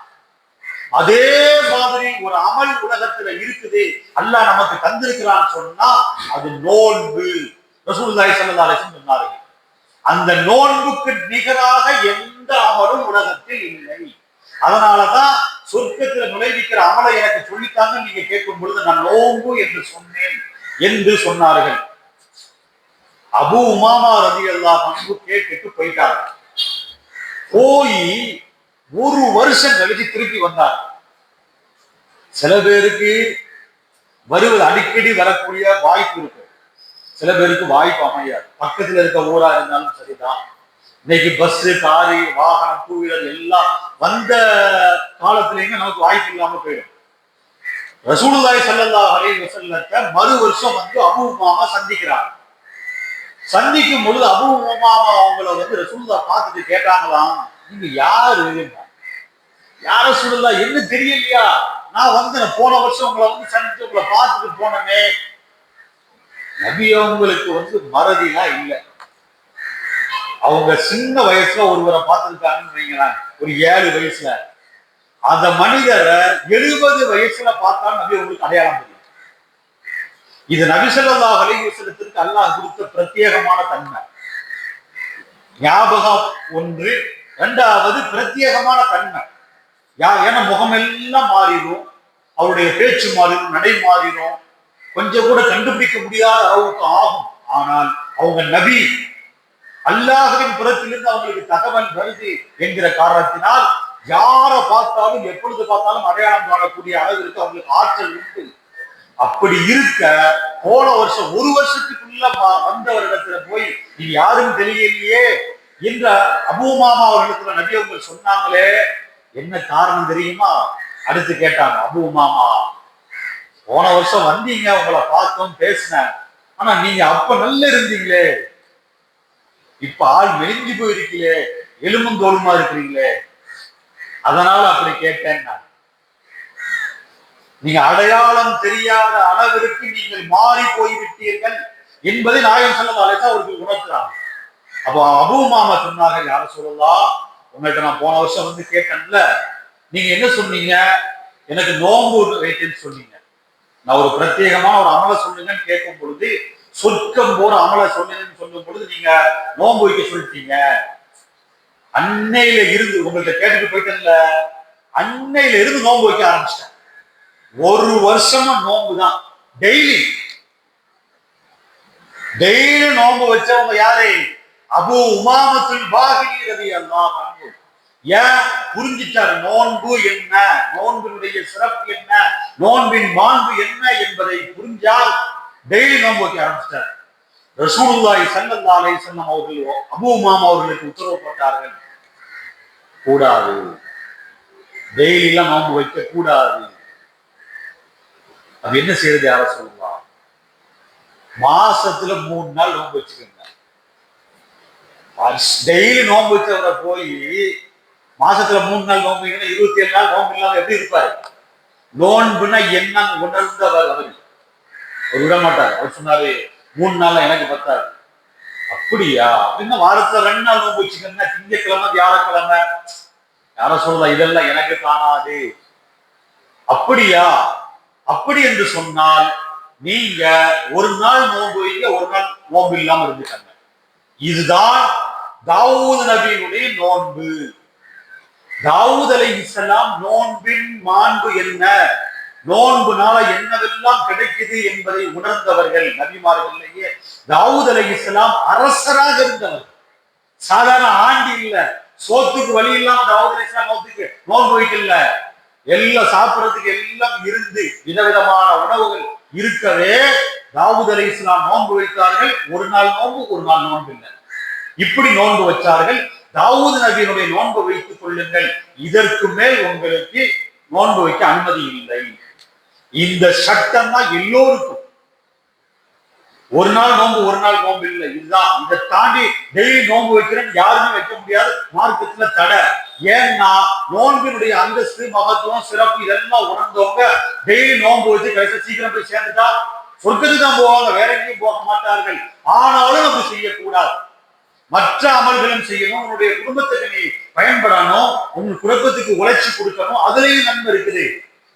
அதே மாதிரி ஒரு அமல் உலகத்துல இருக்குது, அல்லாஹ் நமக்கு தந்திருக்கிறான்னு சொன்னா அது நோன்பு. ரசூலுல்லாஹி ஸல்லல்லாஹு அலைஹி வஸல்லம் சொன்னார்கள், அந்த நோன்புக்கு நிகராக எந்த அமலும் உலகத்தில் இல்லை. அதனாலதான் சொர்க்கத்துல நுழைவிக்கிற அமலை எனக்கு சொல்லித்தாங்க நீங்க கேட்கும் பொழுது நான் நோன்பு என்று சொன்னேன் என்று சொன்னார்கள். அபூ உமாமா ரலியல்லாஹு அன்ஹு கேட்டுட்டு போயிட்டாங்க. போய் 1 வருஷம் கழிச்சு திருப்பி வந்தாங்க. சில பேருக்கு வருவது அடிக்கடி வரக்கூடிய வாய்ப்பு இருக்கு, சில பேருக்கு வாய்ப்பு அமையாது. பக்கத்துல இருக்க ஊரா இருந்தாலும் சரிதான். இன்னைக்கு பஸ், காரு, வாகனம், 2 வீலர் எல்லாம் வந்த காலத்திலேயுமே நமக்கு வாய்ப்பு இல்லாம போயிடும். ரசூலுல்லாஹி ஸல்லல்லாஹு அலைஹி வஸல்லத்தை மறு வருஷம் வந்து அபூ உமாமா சந்திக்கிறாங்க. சந்திக்கும் பொழுது அபூ உமாமா அவங்கள வந்து ரசூலுல்லாஹ் பார்த்துட்டு கேட்டாங்களாம், நீங்க யாரு? யார ரசூலுல்லாஹ், என்ன தெரியலையா? நான் வந்து போன வருஷம் உங்களை வந்து சந்திச்சு உங்களை பார்த்துட்டு போனமே. நபி அவங்களுக்கு வந்து மறதிலாம் இல்லை. அவங்க சின்ன வயசுல ஒருவரை பார்த்துருக்காங்கன்னு வைங்களேன், ஒரு 7 வயசுல. அந்த மனிதரை 70 வயசுல பார்த்தாலும் நபி அவங்களுக்கு அடையாளம் தெரியும். இது நபி ஸல்லல்லாஹு அலைஹி வஸல்லத்திற்கு அல்லாஹ் கொடுத்த பிரத்யேகமான தன்மை. ஞாபகம் ஒன்று, இரண்டாவது பிரத்யேகமான தன்மை. ஏன்னா முகமெல்லாம் மாறிடும், அவருடைய பேச்சு மாறிடும், நடை மாறிடும், கொஞ்சம் கூட கண்டுபிடிக்க முடியாத அளவுக்கு ஆகும். ஆனால் அவங்க நபி, அல்லாஹ்வின் புறத்திலிருந்து அவங்களுக்கு தகவல் வருது என்கிற காரணத்தினால் யாரை பார்த்தாலும் எப்பொழுது பார்த்தாலும் அடையாளம் காணக்கூடிய அளவிற்கு அவங்களுக்கு ஆற்றல் உண்டு. அப்படி இருக்க போன வருஷம் ஒரு வருஷத்துக்குள்ள வந்த வருடத்துல போய் நீ யாரும் தெரியலையே என்ற அபூ உமாமா அவர்களுக்கு நபி அவங்க சொன்னாங்களே, என்ன காரணம் தெரியுமா? அடுத்து கேட்டாங்க, அபூ உமாமா, போன வருஷம் வந்தீங்க, உங்களை பார்த்தோம், பேசினேன், ஆனா நீங்க அப்ப நல்ல இருந்தீங்களே, இப்ப ஆள் மெலிஞ்சு போயிருக்கீங்களே, எலும்பும் தோலுமா இருக்கிறீங்களே, அதனால அப்படி கேட்டேன். நீங்க அடையாளம் தெரியாத அளவிற்கு நீங்கள் மாறி போய்விட்டீர்கள் என்பதை நாயகம் ஸல்லல்லாஹு அலைஹி வஸல்லம் அவர்கள் உணர்த்துறாங்க. அப்போ அபூ உமாமா சொன்னாங்க, யார சொல்லலாம், உங்கள்கிட்ட நான் போன வருஷம் வந்து கேட்டேன்ல, நீங்க என்ன சொன்னீங்க? எனக்கு நோன்பு வைத்தேன்னு சொன்னீங்க. நான் ஒரு பிரத்யேகமான ஒரு அமலை சொல்லுங்கன்னு கேட்கும் பொழுது, சொர்க்கம் போற அமலை சொன்னீங்கன்னு சொல்லும் பொழுது நீங்க நோன்பு வைக்க சொல்லிட்டீங்க. அன்னையில இருந்து உங்கள்கிட்ட கேட்டுட்டு போயிட்டேன்ல, அன்னையில இருந்து நோன்பு வைக்க ஆரம்பிச்சிட்டேன். ஒரு வருஷமா நோன்பு தான், டெய்லி நோன்பு வச்சவங்க யாரு? அபூ உமாமத்துல் பாஹிலி ரலியல்லாஹு அன்ஹு. ஏன் புரிஞ்சிட்டாரு நோன்பு என்ன, நோன்பினுடைய சிறப்பு என்ன, நோன்பின் மாண்பு என்ன என்பதை புரிஞ்சால் டெய்லி நோன்பு வைக்க ஆரம்பிச்சிட்டார். ரசூலுல்லாஹி ஸல்லல்லாஹு அலைஹி வஸல்லம் அவர்கள் அபூ உமாமா அவர்களுக்கு உத்தரவு போட்டார்கள், கூடாது, டெய்லி எல்லாம் நோன்பு வைக்க கூடாது. அது என்ன செய்யறது? யார சொல்லலாம், மாசத்துல 3 நாள் நோன்பு வச்சுக்கோங்க. டெய்லி நோன்பு வச்சவரை போய் மாசத்துல 3 நாள் நோன்பு, 27 நாள் நோன்பு இல்லாம எப்படி இருப்பாரு? நோன்புனா என்னன்னு உணர்ந்தவர் அவர் விட மாட்டார். அவர் சொன்னாரு 3 நாள் எனக்கு பத்தாது. அப்படியா? அப்படின்னா வாரத்துல 2 நாள் நோன்பு வச்சுக்கோங்க, திங்கட்கிழமை வியாழக்கிழமை. யார சொல்லலாம், இதெல்லாம் எனக்கு காணாது. அப்படியா? அப்படி என்று சொன்னால் நீங்க ஒரு நாள் நோன்பு வைங்க, ஒரு நாள் நோன்பு இல்லாம இருந்துட்டாங்க. இதுதான் தாவூத் நபியினுடைய நோன்பு. தாவூத் அலைஹிஸ்ஸலாம் நோன்பின் மாண்பு என்ன, நோன்புனால என்னவெல்லாம் கிடைக்குது என்பதை உணர்ந்தவர்கள் நபிமார்களிலேயே. தாவூத் அலைஹிஸ்ஸலாம் அரசராக இருந்தவர், சாதாரண ஆண்டி இல்ல. சோத்துக்கு வழி இல்லாம தாவூத் அலைஹிஸ்ஸலாம் நோன்பு வைக்கல. எல்லாம் சாப்பிடறதுக்கு எல்லாம் இருந்து விதவிதமான உணவுகள் இருக்கவே தாவூத் அலைஹிஸ்ஸலாம் நோன்பு வைத்தார்கள். ஒரு நாள் நோன்பு, ஒரு நாள் நோன்பு இல்லை, இப்படி நோன்பு வச்சார்கள். தாவூத் நபியினுடைய நோன்பு வைத்துக் கொள்ளுங்கள், இதற்கு மேல் உங்களுக்கு நோன்பு வைக்க அனுமதி இல்லை. இந்த சட்டம் தான் எல்லோருக்கும். ஒரு நாள் நோன்பு, ஒரு நாள் நோன்பு இல்லை, இதுதான். இதை தாண்டி டெய்லி நோன்பு வைக்கிறேன்னு யாருமே வைக்க முடியாது, மார்க்கத்துல தடை. ஏன்னா நோன்பினுடைய அந்தஸ்து, மகத்துவம், சிறப்பு இதெல்லாம் உணர்ந்தவங்க டெய்லி நோன்பு வச்சு கடைசி சீக்கிரம் போய் சேர்ந்துட்டா சொர்க்கத்துக்கு தான் போவாங்க, வேற எங்கேயும் போக மாட்டார்கள். ஆனாலும் அப்படி செய்யக்கூடாது. மற்ற அமல்களும் செய்யணும், உன்னுடைய குடும்பத்துக்கு நீ பயன்படணும், உன் குடும்பத்துக்கு உழைச்சி கொடுக்கணும், அதுலயும் நன்மை இருக்குது.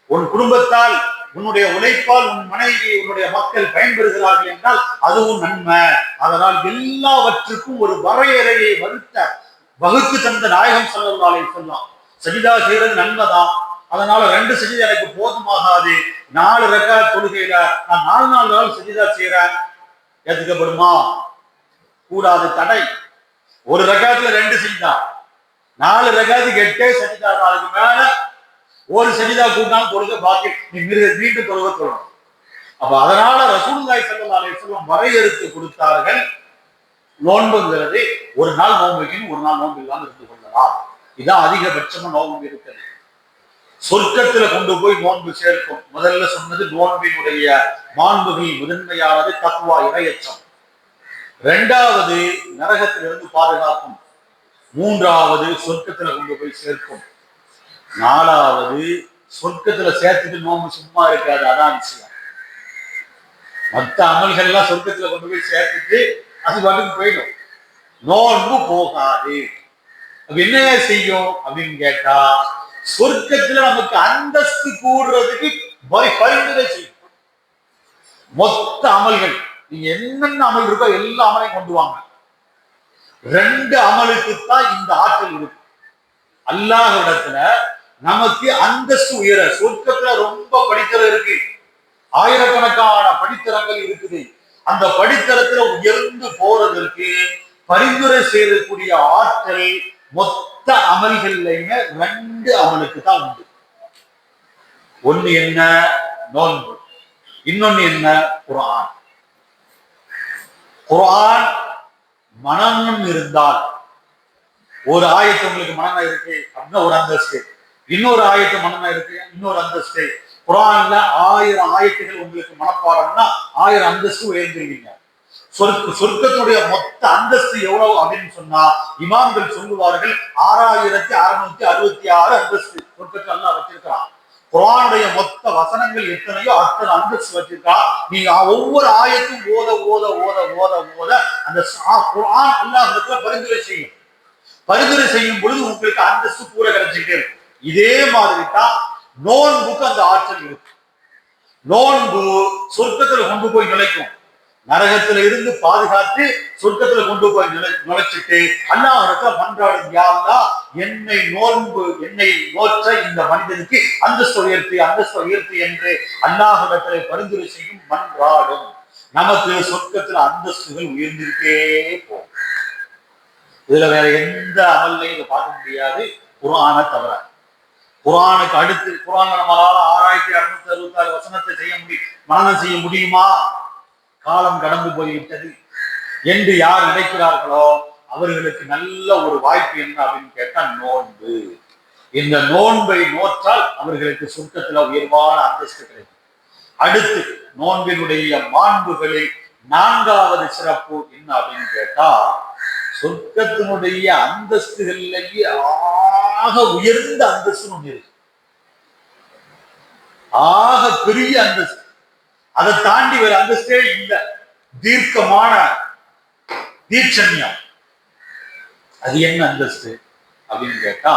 உன் குடும்பத்தால், உன்னுடைய உழைப்பால் உன் மனைவி, உன்னுடைய மக்கள் பயன்பெறுகிறார்கள் என்றால் அதுவும் நன்மை. அதனால் எல்லாவற்றுக்கும் ஒரு வரையறையை வகுத்து தந்த நாயகம் ஸல்லல்லாஹு அலைஹி வஸல்லம். சஜிதா செய்யறது நன்மைதான், அதனால 2 சஜிதா எனக்கு போதுமாகாது, 4 ரக்காத் தொழுகையில நான் 4 நாள் சஜிதா செய்யறேன், ஏத்துக்கப்படுமா? கூடாது, தடை. ஒரு ரக்காத்துல 2 சஜிதா, 4 ரக்காத்துக்கு 8 சஜிதா. அதுக்கு மேல ஒரு சஜிதா கூட்டாலும் தொழுக, பாக்கி நீ மீண்டும் தொழுக சொல்லணும். அப்ப அதனால ரசூலுல்லாஹி ஸல்லல்லாஹு அலைஹி வஸல்லம் வரையறுத்து கொடுத்தார்கள், நோன்புங்கிறது ஒரு நாள் நோன்பு வைக்கணும், ஒரு நாள் நோன்பு இல்லாமல் இருந்து கொள்ளலாம். இதான் அதிகபட்சமா நோன்பு இருக்குது. சொர்க்கத்துல கொண்டு போய் நோன்பு சேர்க்கும். முதல்ல சொன்னது நோன்பினுடைய மாண்புகளில் முதன்மையானது தக்வா, இறையச்சம். 2வது நரகத்திலிருந்து பாதுகாக்கும். 3வது சொர்க்கத்துல கொண்டு போய் சேர்க்கும். 4வது சொர்க்கத்துல சேர்த்துட்டு நோன்பு சும்மா இருக்காது, அதான் விஷயம். மற்ற அமல்கள் எல்லாம் சொர்க்கத்துல கொண்டு போய் சேர்த்துட்டு அது பாட்டுக்கு போயிடும், நோன்பு போகாது. என்ன செய்யும் அப்படின்னு கேட்டா, சொர்க்கத்துல நமக்கு அந்தஸ்து கூடுறதுக்கு பரிந்துரை செய்யும். மொத்த அமல்கள், நீங்க என்னென்ன அமல் இருக்கோ எல்லா அமலையும் கொண்டு வாங்க. 2 அமலுக்கு தான் இந்த ஆற்றல் இருக்கு. அல்லாஹ்விடத்துல நமக்கு அந்தஸ்து உயர, சொர்க்கத்துல ரொம்ப படித்தரம் இருக்கு, ஆயிரக்கணக்கான படித்தரங்கள் இருக்குது. அந்த படித்தரத்துல உயர்ந்து போறதற்கு பரிந்துரை செய்யக்கூடிய ஆற்றல் மொத்த அமல்கள்லையுமே 2 அமலுக்கு தான் உண்டு. ஒண்ணு என்ன? நோன்பு. இன்னொன்னு என்ன? குர்ஆன். குர்ஆன் மனமும் இருந்தால், ஒரு ஆயத்து உங்களுக்கு மனமா இருக்கு அப்படின்னா ஒரு அந்தஸ்து, இன்னொரு ஆயத்து மனமா இருக்கு இன்னொரு அந்தஸ்து. குர்ஆன்ல 1000 ஆயத்துகள் உங்களுக்கு மனப்பாடம்னா 1000 அந்தஸ்து உயர்ந்துருவீங்க. சொர்க்கத்துடைய மொத்த அந்தஸ்து எவ்வளவு அப்படின்னு சொன்னா இமாம்கள் சொல்லுவார்கள் 6666 அந்தஸ்து சொர்க்கத்தில் அல்லாஹ் வச்சிருக்கிறான். குர்ஆனுடைய மொத்த வசனங்கள் எத்தனையோ அத்தனை அந்தஸ்து வச்சிருக்கா. நீங்க ஒவ்வொரு ஆயத்தும் ஓத ஓத ஓத ஓத ஓத அந்த குர்ஆன் அல்லாஹ்விடத்துல பரிந்துரை செய்யும். பரிந்துரை செய்யும் பொழுது உங்களுக்கு அந்தஸ்து கூட கிடைச்சிட்டே இருக்கும். இதே மாதிரி தான் நோன்புக்கு அந்த ஆற்றல் இருக்கு. நோன்பு சொர்க்கத்துல கொண்டு போய் நுழைக்கும். நரகத்துல இருந்து பாதுகாத்து சொர்க்கத்துல கொண்டு போய் நுழைச்சிட்டு அல்லாஹ்விடத்துல மன்றாடும், யா அல்லாஹ் என்னை நோற்ற இந்த மனிதனுக்கு அந்தஸ்து உயர்த்தி என்று அல்லாஹ்விடத்துல பரிந்துரை செய்யும் மன்றாடும். நமக்கு சொர்க்கத்துல அந்தஸ்துகள் உயர்ந்திருக்கே போகும். இதுல வேற எந்த அமல்லையும் இதை பார்க்க முடியாது குர்ஆனை தவிர. குர்ஆனுக்கு அடுத்து குர்ஆன்ல நம்மளால 6666 வசனத்தை மனனம் செய்ய முடியுமா? காலம் கடந்து போய்விட்டது என்று யார் நினைக்கிறார்களோ அவர்களுக்கு நல்ல ஒரு வாய்ப்பு என்ன அப்படின்னு கேட்டா நோன்பு. இந்த நோன்பை நோற்றால் அவர்களுக்கு சொர்க்கத்துல உயர்வான அந்தஸ்து கிடைக்கும். அடுத்து நோன்பினுடைய மாண்புகளில் 4வது சிறப்பு என்ன அப்படின்னு கேட்டா, சொர்க்கத்தினுடைய அந்தஸ்துகளிலேயே ஆக உயர்ந்த அந்தஸ்து ஒன்று இருக்கு. ஆக பெரிய அந்தஸ்து, அதை தாண்டி ஒரு அந்தஸ்தே இல்லை. தீர்க்கமான தீட்சண்யம். அது என்ன அந்தஸ்து அப்படின்னு கேட்டா,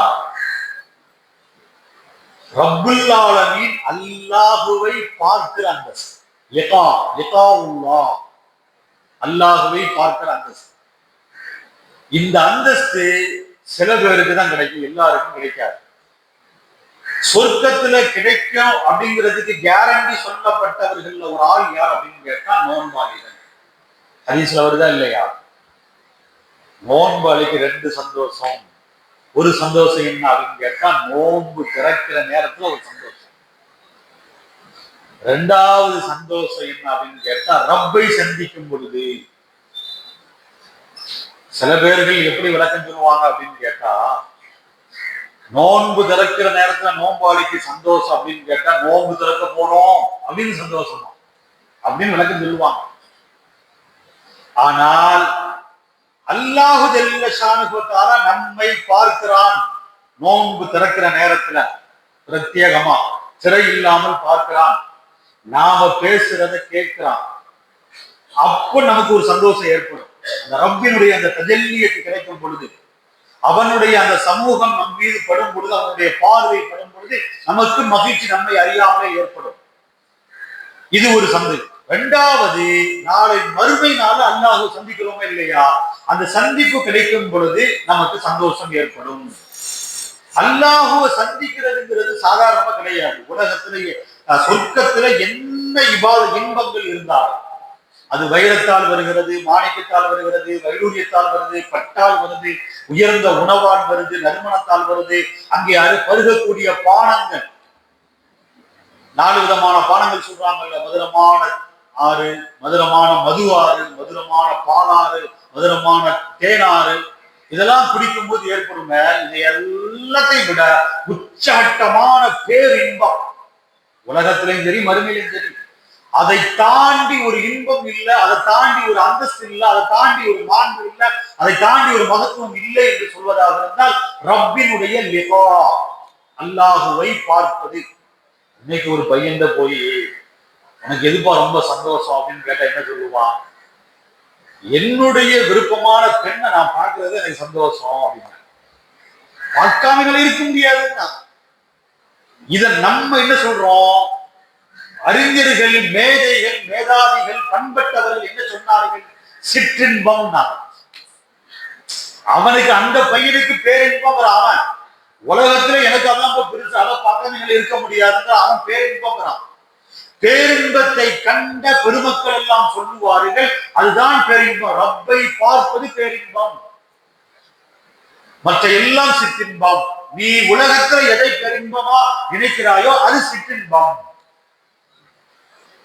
ரப்புல் ஆலமீன் அல்லாஹுவை பார்க்கிற அந்தஸ்து. அல்லாஹுவை பார்க்கிற அந்தஸ்து. இந்த அந்தஸ்து சில பேருக்கு தான் கிடைக்கும், எல்லாருக்கும் கிடைக்காது. சொர்க்கத்துல கிடைக்கும் அப்படிங்கிறதுக்கு கேரண்டி சொல்லப்பட்டவர்கள் ஒரு ஆள் யார் அப்படின்னு கேட்டா நோன்பாளிகள். ஹதீஸ்ல வருதா இல்லையா? நோன்பாளிக்கு 2 சந்தோஷம். ஒரு சந்தோஷம் என்ன அப்படின்னு கேட்டா நோன்பு திறக்கிற நேரத்துல ஒரு சந்தோஷம். 2வது சந்தோஷம் என்ன அப்படின்னு கேட்டா ரப்பை சந்திக்கும் பொழுது. சில பேர்கள் எப்படி விளக்கம் சொல்லுவாங்க அப்படின்னு கேட்டா, நோன்பு திறக்கிற நேரத்துல நோன்பாளிக்கு சந்தோஷம் அப்படின்னு கேட்டா நோன்பு திறக்க போறோம் அப்படின்னு சந்தோஷம் அப்படின்னு விளக்கம் சொல்லுவாங்க. ஆனால் அல்லாஹு ஜல்ல ஷானுஹு தஆலா நம்மை பார்க்கிறான். நோன்பு திறக்கிற நேரத்துல பிரத்யேகமா சிறை இல்லாமல் பார்க்கிறான். நாம பேசுறத கேட்கிறான். அப்போ நமக்கு ஒரு சந்தோஷம் ஏற்படும். அந்த ரப்பினுடைய அந்த தஜல்லியத்து கிடைக்கும் பொழுது, அவனுடைய அந்த சமூகம் நம் மீது படும் பொழுது, அவனுடைய பார்வை படும் பொழுது நமக்கு மகிழ்ச்சி நம்மை அறியாமலே ஏற்படும். இது ஒரு சந்தோஷம். 2வது, நாளை மறுமை நாள் அல்லாஹ் சந்திக்கிறோமே இல்லையா, அந்த சந்திப்பு கிடைக்கும் பொழுது நமக்கு சந்தோஷம் ஏற்படும். அல்லாஹுவை சந்திக்கிறதுங்கிறது சாதாரணமா கிடையாது. உலகத்திலேயே சொர்க்கத்துல என்ன இன்பங்கள் இருந்தாலும் அது வைரத்தால் வருகிறது, மாணிக்கத்தால் வருகிறது, வைடூரியத்தால் வருது, பட்டால் வருது, உயர்ந்த உணவால் வருது, நறுமணத்தால் வருது. அங்கே பருகக்கூடிய பானங்கள் 4 விதமான பானங்கள் சொல்றாங்கல்ல. மதுரமான ஆறு, மதுரமான மது ஆறு, மதுரமான பாலாறு, மதுரமான தேனாறு. இதெல்லாம் குடிக்கும் போது ஏற்படும் இது எல்லாத்தையும் விட உச்சகட்டமான பேரின்பம் உலகத்திலையும் சரி மறுமையிலும் சரி. அதை தாண்டி ஒரு இன்பம் இல்லை, அதை தாண்டி ஒரு அந்தஸ்து இல்லை, அதை தாண்டி ஒரு மாண்பு இல்லை, அதை தாண்டி ஒரு மகத்துவம் இல்லை என்று சொல்வதாக இருந்தால் ரப்பினுடைய லிகா, அல்லாஹுவை பார்ப்பது. இன்னைக்கு ஒரு பையன் போய் உனக்கு எதுப்பா ரொம்ப சந்தோஷம் அப்படின்னு கேட்டா என்ன சொல்லுவான்? என்னுடைய விருப்பமான பெண்ணை நான் பார்க்கறது எனக்கு சந்தோஷம் அப்படின்னு. பார்க்காம இருக்க முடியாதுன்னா இத நம்ம என்ன சொல்றோம்? அறிஞர்கள், மேதைகள், மேதாவிகள், பண்பட்டவர்கள் என்ன சொன்னார்கள்? சிற்றின்பம் தான். அவனுக்கு அந்த பையனுக்கு பேரின்பம். அவன் உலகத்துல எனக்கு அதான் பெருசு, அதை பார்க்க நீங்கள் இருக்க முடியாதுன்னு அவன் பேரின்பம். பேரின்பத்தை கண்ட பெருமக்கள் எல்லாம் சொல்லுவார்கள், அதுதான் பேரின்பம். ரப்பை பார்ப்பது பேரின்பம், மற்ற எல்லாம் சிற்றின்பம். நீ உலகத்துல எதை பேரின்பமா நினைக்கிறாயோ அது சிற்றின்பம்.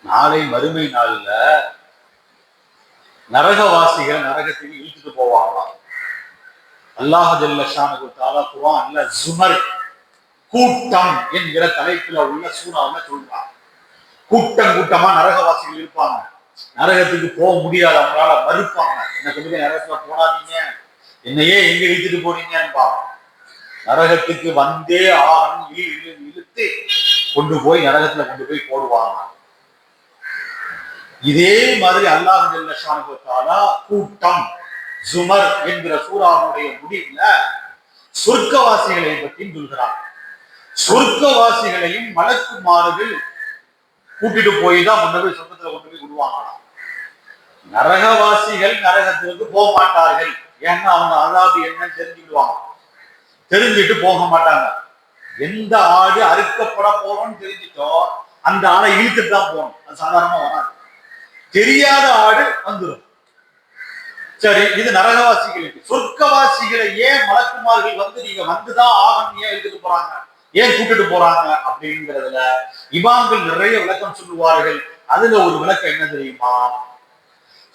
நாளை மறுமை நாள்ல நரகவாசிகள் நரகத்தில் இழுத்துட்டு போவாங்களாம். அல்லாஹ் ஜல்ல ஷானஹு தஆலா குர்ஆன்ல ஜுமர், கூட்டம் என்கிற தலைப்புல உள்ள சூறாவுல சொல்றாங்க. கூட்டம் கூட்டமா நரகவாசிகள் இருப்பாங்க. நரகத்துக்கு போக முடியாது, அவங்களால மறுப்பாங்க. என்ன கொண்டு போய் நரகத்துல போடாதீங்க, என்னையே எங்க இழுத்துட்டு போனீங்கன்னு. நரகத்துக்கு வந்தே ஆகணும், இழுத்து கொண்டு போய் நரகத்துல கொண்டு போய் போடுவாங்க. இதே மாதிரி அல்லாஹ் ஜல்ல ஷானஹு தஆலா கூட்டம் ஜுமர் என்கிற சூறாவுடைய முடிவுல சொர்க்கவாசிகளை பற்றி சொல்கிறார். சொர்க்கவாசிகளையும் மலக்குமார்கள் கூட்டிட்டு போய் தான் கொண்டு போய் சொர்க்கத்துல கொண்டு போய் விடுவாங்களாம். நரகவாசிகள் நரகத்திற்கு போக மாட்டார்கள். ஏன்னா அவங்க அதாவது என்னன்னு தெரிஞ்சுக்கிடுவாங்க, தெரிஞ்சுட்டு போக மாட்டாங்க. எந்த ஆடு அறுக்கப்பட போறோம்னு தெரிஞ்சுட்டோம், அந்த ஆடை இழுத்துட்டு தான் போகணும். அது சாதாரணமா வராது, தெரியாத ஆடு வந்துடும். சரி, இது நரகவாசிகளுக்கு. சொர்க்கவாசிகளை ஏன் மலக்குமார்கள் வந்து நீங்க வந்துதான் ஆகணும், ஏன் இழுத்துட்டு போறாங்க, ஏன் கூட்டிட்டு போறாங்க அப்படிங்கிறதுல இமாம்கள் நிறைய விளக்கம் சொல்லுவார்கள். அதுல ஒரு விளக்கம் என்ன தெரியுமா?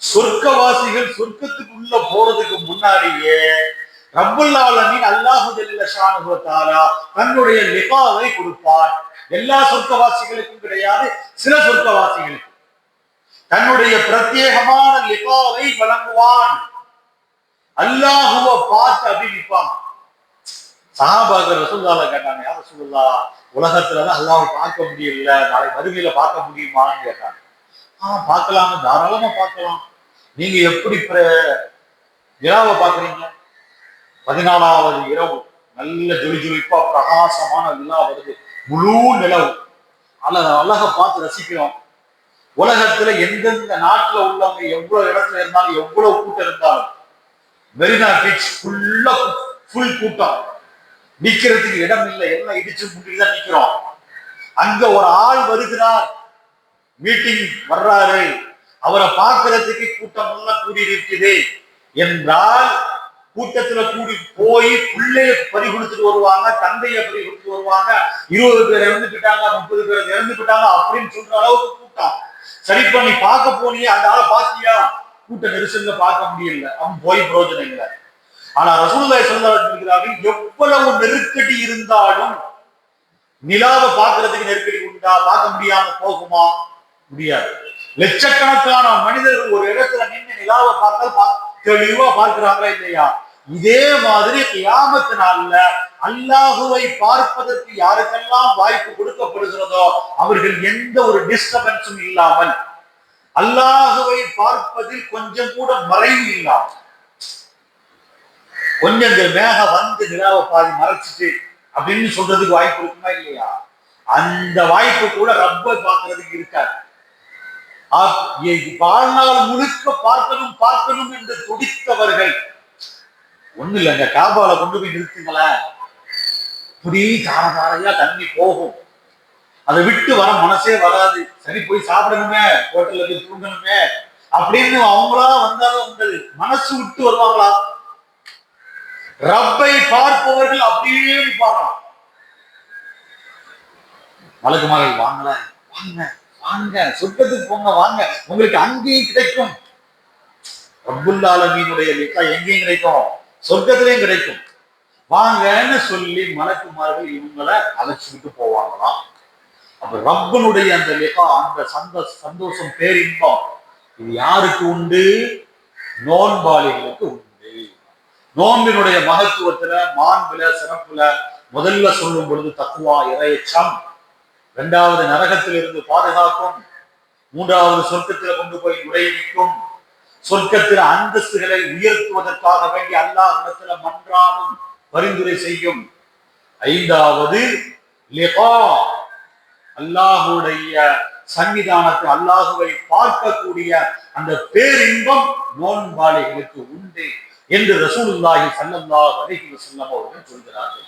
சொர்க்கவாசிகள் சொர்க்கத்துக்குள்ள போறதுக்கு முன்னாடியே ரப்புல் ஆலமீன் அல்லாஹ் ஜல்ல ஷானஹு தஆலா தன்னுடைய லிகாவை கொடுப்பார். எல்லா சொர்க்கவாசிகளுக்கும் கிடையாது, சில சொர்க்கவாசிகளுக்கு தன்னுடைய பிரத்யேகமான லிகாவை வழங்குவான். அல்லாஹுவை பார்த்து அபிவிப்பான். சஹாபாக்கள் ரசூலுல்லாஹ் கேட்டாங்க, யா ரசூலுல்லாஹ், உலகத்துலதான் அல்லாஹ்வை பார்க்க முடியல, நாளை மறுமையில பார்க்க முடியுமான்னு கேட்டாங்க. பார்க்கலாம், தாராளமா பார்க்கலாம். நீங்க எப்படி நிலாவை பாக்குறீங்க? 14வது இரவு நல்ல ஜொலிப்பா பிரகாசமான நிலா வருது, முழு நிலவு. அழகா பார்த்து ரசிக்கிறோம். உலகத்துல எந்தெந்த நாட்டுல உள்ளவங்க எவ்வளவு இடத்துல இருந்தாலும், எவ்வளவு கூட்டம் இருந்தாலும், மெரினா பீச் ஃபுல்லா ஃபுல் கூட்டம், நிக்கிறதுக்கு இடம் இல்லை, எல்லாம் இடிச்சு முட்டிதான் நிக்கிறோம். அங்க ஒரு ஆள் வருகிறார், மீட்டிங் வர்றாரு, அவரை பார்க்கறதுக்கு கூட்டம் எல்லாம் கூடி இருக்குது என்றால், கூட்டத்துல கூடி போய் பிள்ளைய பறி கொடுத்துட்டு வருவாங்க, தந்தைய பறி கொடுத்துட்டு வருவாங்க. 20 பேர் இறந்துட்டாங்க, 30 பேர் இறந்துட்டாங்க அப்படின்னு சொல்ற அளவுக்கு கூட்டம். சரிப்பா, நீ பார்க்க போனியே, அந்த ஆளை பாத்தியா? கூட்ட நெரிசல்ல பார்க்க முடியல, அவன் போய் பிரயோஜனம் இல்லை. ஆனா ரசூலுல்லாஹி ஸல்லல்லாஹு அலைஹி வஸல்லம் எவ்வளவு நெருக்கடி இருந்தாலும் நிலாவை பார்க்கறதுக்கு நெருக்கடி உண்டா? பார்க்க முடியாம போகுமா? முடியாது. லட்சக்கணக்கான மனிதர்கள் ஒரு இடத்துல நின்று நிலாவை பார்த்தால் தெளிவா பார்க்கிறாங்களா இல்லையா? இதே மாதிரி கியாமத் நாள்ல அல்லாஹுவை பார்ப்பதற்கு யாருக்கெல்லாம் வாய்ப்பு கொடுக்கப்படுகிறதோ அவர்கள் எந்த ஒரு டிஸ்டர்பன்ஸும் இல்லாமல், அல்லாஹுவை பார்ப்பதில் கொஞ்சம் கூட மறைவு இல்லாமல், கொஞ்சம் மேகம் வந்து நிலாவை பாதி மறைச்சிட்டு அப்படின்னு சொல்றதுக்கு வாய்ப்பு இருக்குமா இல்லையா? அந்த வாய்ப்பு கூட ரப்பை பார்க்கறதுக்கு இருக்காது. வாழ்நாள் முழுக்க பார்க்கணும் என்று துடித்தவர்கள் ஒண்ணு இல்லைங்க, காபால கொண்டு போய் நிறுத்துங்களேன், இப்படி தாரதாரையா தண்ணி போகும், அதை விட்டு வர மனசே வராது. சரி, போய் சாப்பிடணுமே, ஹோட்டல்ல போய் தூங்கணுமே அப்படின்னு அவங்களா வந்தாலும் உங்கள் மனசு விட்டு வருவாங்களா? ரப்பை பார்ப்பவர்கள் அப்படியே பார்க்கலாம். மலக்குமார்கள் வாங்கல, வாங்க வாங்க, சொர்க்கத்துக்கு போங்க, வாங்க, உங்களுக்கு அங்கேயும் கிடைக்கும். ரப்புல் ஆலமீனுடைய லிகா எங்கேயும் கிடைக்கும், சொர்க்கத்திலையும் கிடைக்கும், வாங்கன்னு சொல்லி மலக்குமார்கள் இவங்களை அழைச்சிட்டு போவாங்களாம். அப்ப ரப்பனுடைய அந்த லிகா, அந்த சந்தோஷம், பேரின்பம், இது யாருக்கு உண்டு? நோன்பாளிகளுக்கு உண்டு. நோன்பினுடைய மகத்துவத்துல, மாண்புல, சிறப்புல முதல்ல சொல்லும் பொழுது தக்குவா, இறையச்சம். 2வது நரகத்தில் இருந்து பாதுகாக்கும். 3வது சொர்க்கத்தில் கொண்டு போய் நுழைவிக்கும். சொர்க்கத்தில் அந்தஸ்துகளை உயர்த்துவதற்காக வேண்டி அல்லாஹ்விடத்துல மன்றாடும், பரிந்துரை செய்யும். 5வது லிகா, அல்லாஹுடைய சன்னிதானத்தை அல்லாஹுவை பார்க்கக்கூடிய அந்த பேரின்பம் நோன்பாளிகளுக்கு உண்டு என்று ரசூலுல்லாஹி ஸல்லல்லாஹு அலைஹி வஸல்லம் அவர்கள் சொல்கிறார்கள்.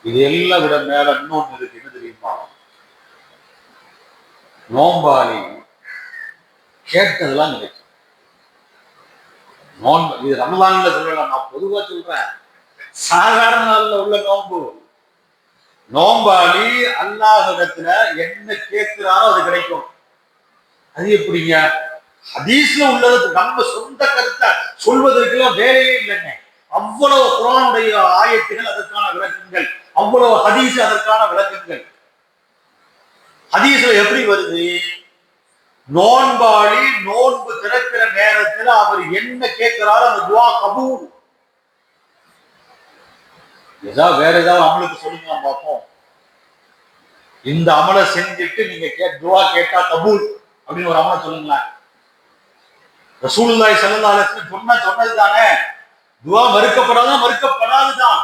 இது எல்லாம் விட மேல இன்னொன்று இருக்கு. என்ன தெரியுமா? நோன்பாளி கேட்டதெல்லாம் கிடைக்கும். இது ரமலான்ல சொல்லல, நான் பொதுவா சொல்றேன். சாதாரண நாள்ல உள்ள நோம்பாளி அல்லாஹ்விடத்துல என்ன கேட்கிறாரோ அது கிடைக்கும். அது எப்படிங்க? ஹதீஸ்ல உள்ளது நம்ம சொந்த கருத்தை சொல்வதற்கெல்லாம் வேலையே இல்லைங்க. அவ்வளவு குர்ஆனுடைய ஆயத்துகள் அதற்கான விளக்கங்கள், அவ்வளவு ஹதீஸ் அதற்கான விளக்கங்கள். ஹதீஸ்ல எப்படி வருது? நோன்பாளி நோன்பு திறக்கிற நேரத்துல அவர் என்ன கேட்கிறாரோ அந்த துஆ கபூல். வேற ஏதாவது அமலுக்கு சொல்லுங்க பார்ப்போம். இந்த அமலை செஞ்சுட்டு நீங்க துஆ கேட்டா கபூல் அப்படின்னு ஒரு அமலை சொல்லுங்களேன். ரசூலுல்லாஹி ஸல்லல்லாஹு அலைஹி வஸல்லம் சொன்னது தானே. துஆ மறுக்கப்படாதுதான்.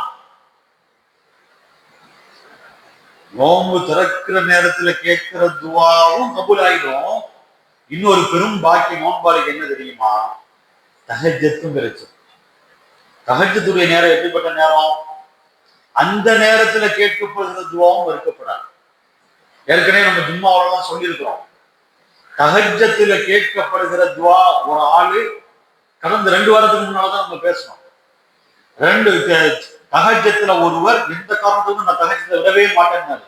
நோன்பு திறக்கிற நேரத்துல கேட்கிற துஆவும் கபூல் ஆயிடும். இன்னொரு பெரும் பாக்கியம் நோன்பாளிக்கு என்ன தெரியுமா? தஹஜ்ஜத்தும் கிடைச்சு. தஹஜ்ஜத்துடைய நேரம் எப்படிப்பட்ட நேரம்? அந்த நேரத்துல கேட்கப்படுகிற துஆவும் மறுக்கப்படாது. ஏற்கனவே நம்ம ஜும்மாவுல தான் சொல்லியிருக்கிறோம். தஹஜ்ஜத்துல கேட்கப்படுகிற துஆ ஒரு ஆளு கடந்த 2 வாரத்துக்கு முன்னால்தான் நம்ம பேசணும். தஹஜ்ஜத்துல ஒருவர் எந்த காரணத்துக்கும் நான் தஹஜ்ஜத்தை விடவே மாட்டேன்னாரு.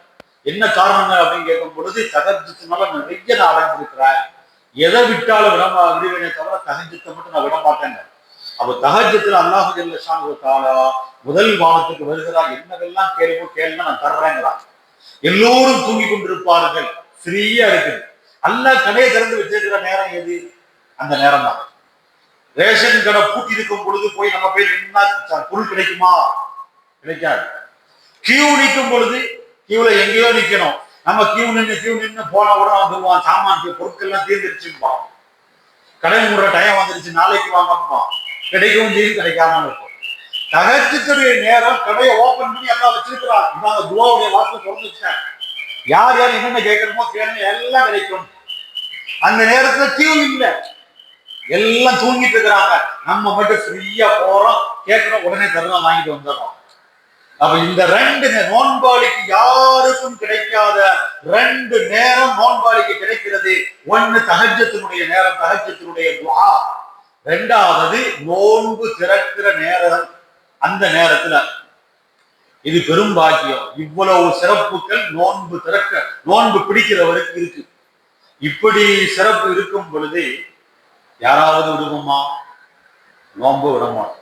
என்ன காரணம் அப்படின்னு கேட்கும் பொழுது, தஹஜ்ஜத்துனால நிறைய நான் அடைஞ்சிருக்கிறேன், எதை விட்டாலும் விடுவேனே தவிர தஹஜ்ஜத்தை மட்டும் நான் விட மாட்டேன். அப்ப தஹஜ்ஜத்துல அல்லாஹ் ஜல்ல ஷானஹு தஆலா முதல் வானத்துக்கு வருகிறார். என்னவெல்லாம் கேளுங்க நான் தர்றேங்கிறான். எல்லோரும் தூங்கி கொண்டிருப்பார்கள், ஃப்ரீயா இருக்குது. அல்லாஹ் கடையை திறந்து வச்சிருக்கிற நேரம் எது? அந்த நேரம் தான். ரேஷன் கடை பூட்டி இருக்கும் பொழுது போய் நம்ம போய் நின்னா பொருள் கிடைக்குமா? கிடைக்காது. கியூ நிற்கும் பொழுது கியூல எங்கேயோ நிக்கணும். நம்ம கியூ நின்று போன உடனே வந்துருவான், சாமான் பொருட்கள் எல்லாம் தீர்ந்துருச்சுப்பான். கடை மூடுற டைம் வந்துருச்சு, நாளைக்கு வாங்கப்பான். கிடைக்கவும் செய்யும், கிடைக்காம இருக்கும். தஹஜ்ஜுடைய நேரம் கடையை ஓபன் பண்ணி எல்லாம் வச்சிருக்கிறான். இவங்க துஆவுடைய வாசல் திறந்துச்சேன். யார் என்னென்ன கேட்கணுமோ கேளுங்க, எல்லாம் கிடைக்கும். அந்த நேரத்துல கியூ இல்லை, எல்லாம் தூங்கிட்டு இருக்கிறாங்க. நம்ம மட்டும் ஃப்ரீயா போறோம், கேட்கிறோம், உடனே தருவோம், வாங்கிட்டு வந்துடுறோம். அப்ப இந்த 2 நோன்பாளிக்கு யாருக்கும் கிடைக்காத 2 நேரம் நோன்பாளிக்கு கிடைக்கிறது. ஒன்னு தஹஜ்ஜத்துடைய நேரம், தஹஜ்ஜத்துடைய துஆ. 2வது நோன்பு திறக்கிற நேரம். அந்த நேரத்துல இது பெரும் பாக்கியம். இவ்வளவு சிறப்புகள் நோன்பு பிடிக்கிறவருக்கு இருக்கு. இப்படி சிறப்பு இருக்கும் பொழுது யாராவது விடுவோமா? நோன்பு விடமாட்டோம்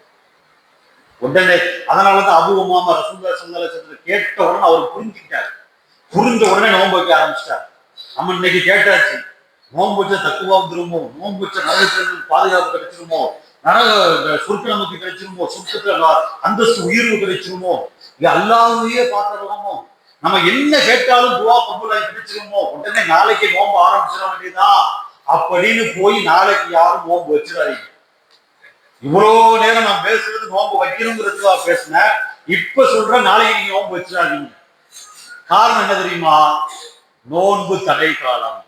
உடனே. அதனாலதான் அபூ உமாமா ரசூலுல்லாஹி ஸல்லல்லாஹு அலைஹி வஸல்லம் கேட்ட உடனே அவர் புரிஞ்சுக்கிட்டார். புரிஞ்ச உடனே நோன்பு வைக்க ஆரம்பிச்சிட்டார். நம்ம இன்னைக்கு கேட்டாச்சு, நோன்பு வச்ச தக்குவா வந்துருமோ, நோன்பு வச்ச நரகத்திலிருந்து பாதுகாப்பு கிடைச்சிருமோ, சொர்க்கம் நமக்கு கிடைச்சிருமோ, சொர்க்கத்துல அந்தஸ்து உயர்வு கிடைச்சிருமோ, இது அல்லாஹ்வையே பார்த்துடலாமோ, நம்ம என்ன கேட்டாலும் துஆ கபூலாகி கிடைச்சிருமோ, உடனே நாளைக்கு நோன்பு ஆரம்பிச்சிட வேண்டியதான் அப்படின்னு போய் நாளைக்கு யாரும் நோன்பு வச்சிடாதீங்க. இவ்வளவு நேரம் நான் பேசுறது நோன்பு வைக்கணுங்கிறதுக்காக பேசினேன். இப்ப சொல்ற நாளைக்கு நீங்க நோன்பு வச்சிடாதீங்க. காரணம் என்ன தெரியுமா? நோன்பு தடை காலம்.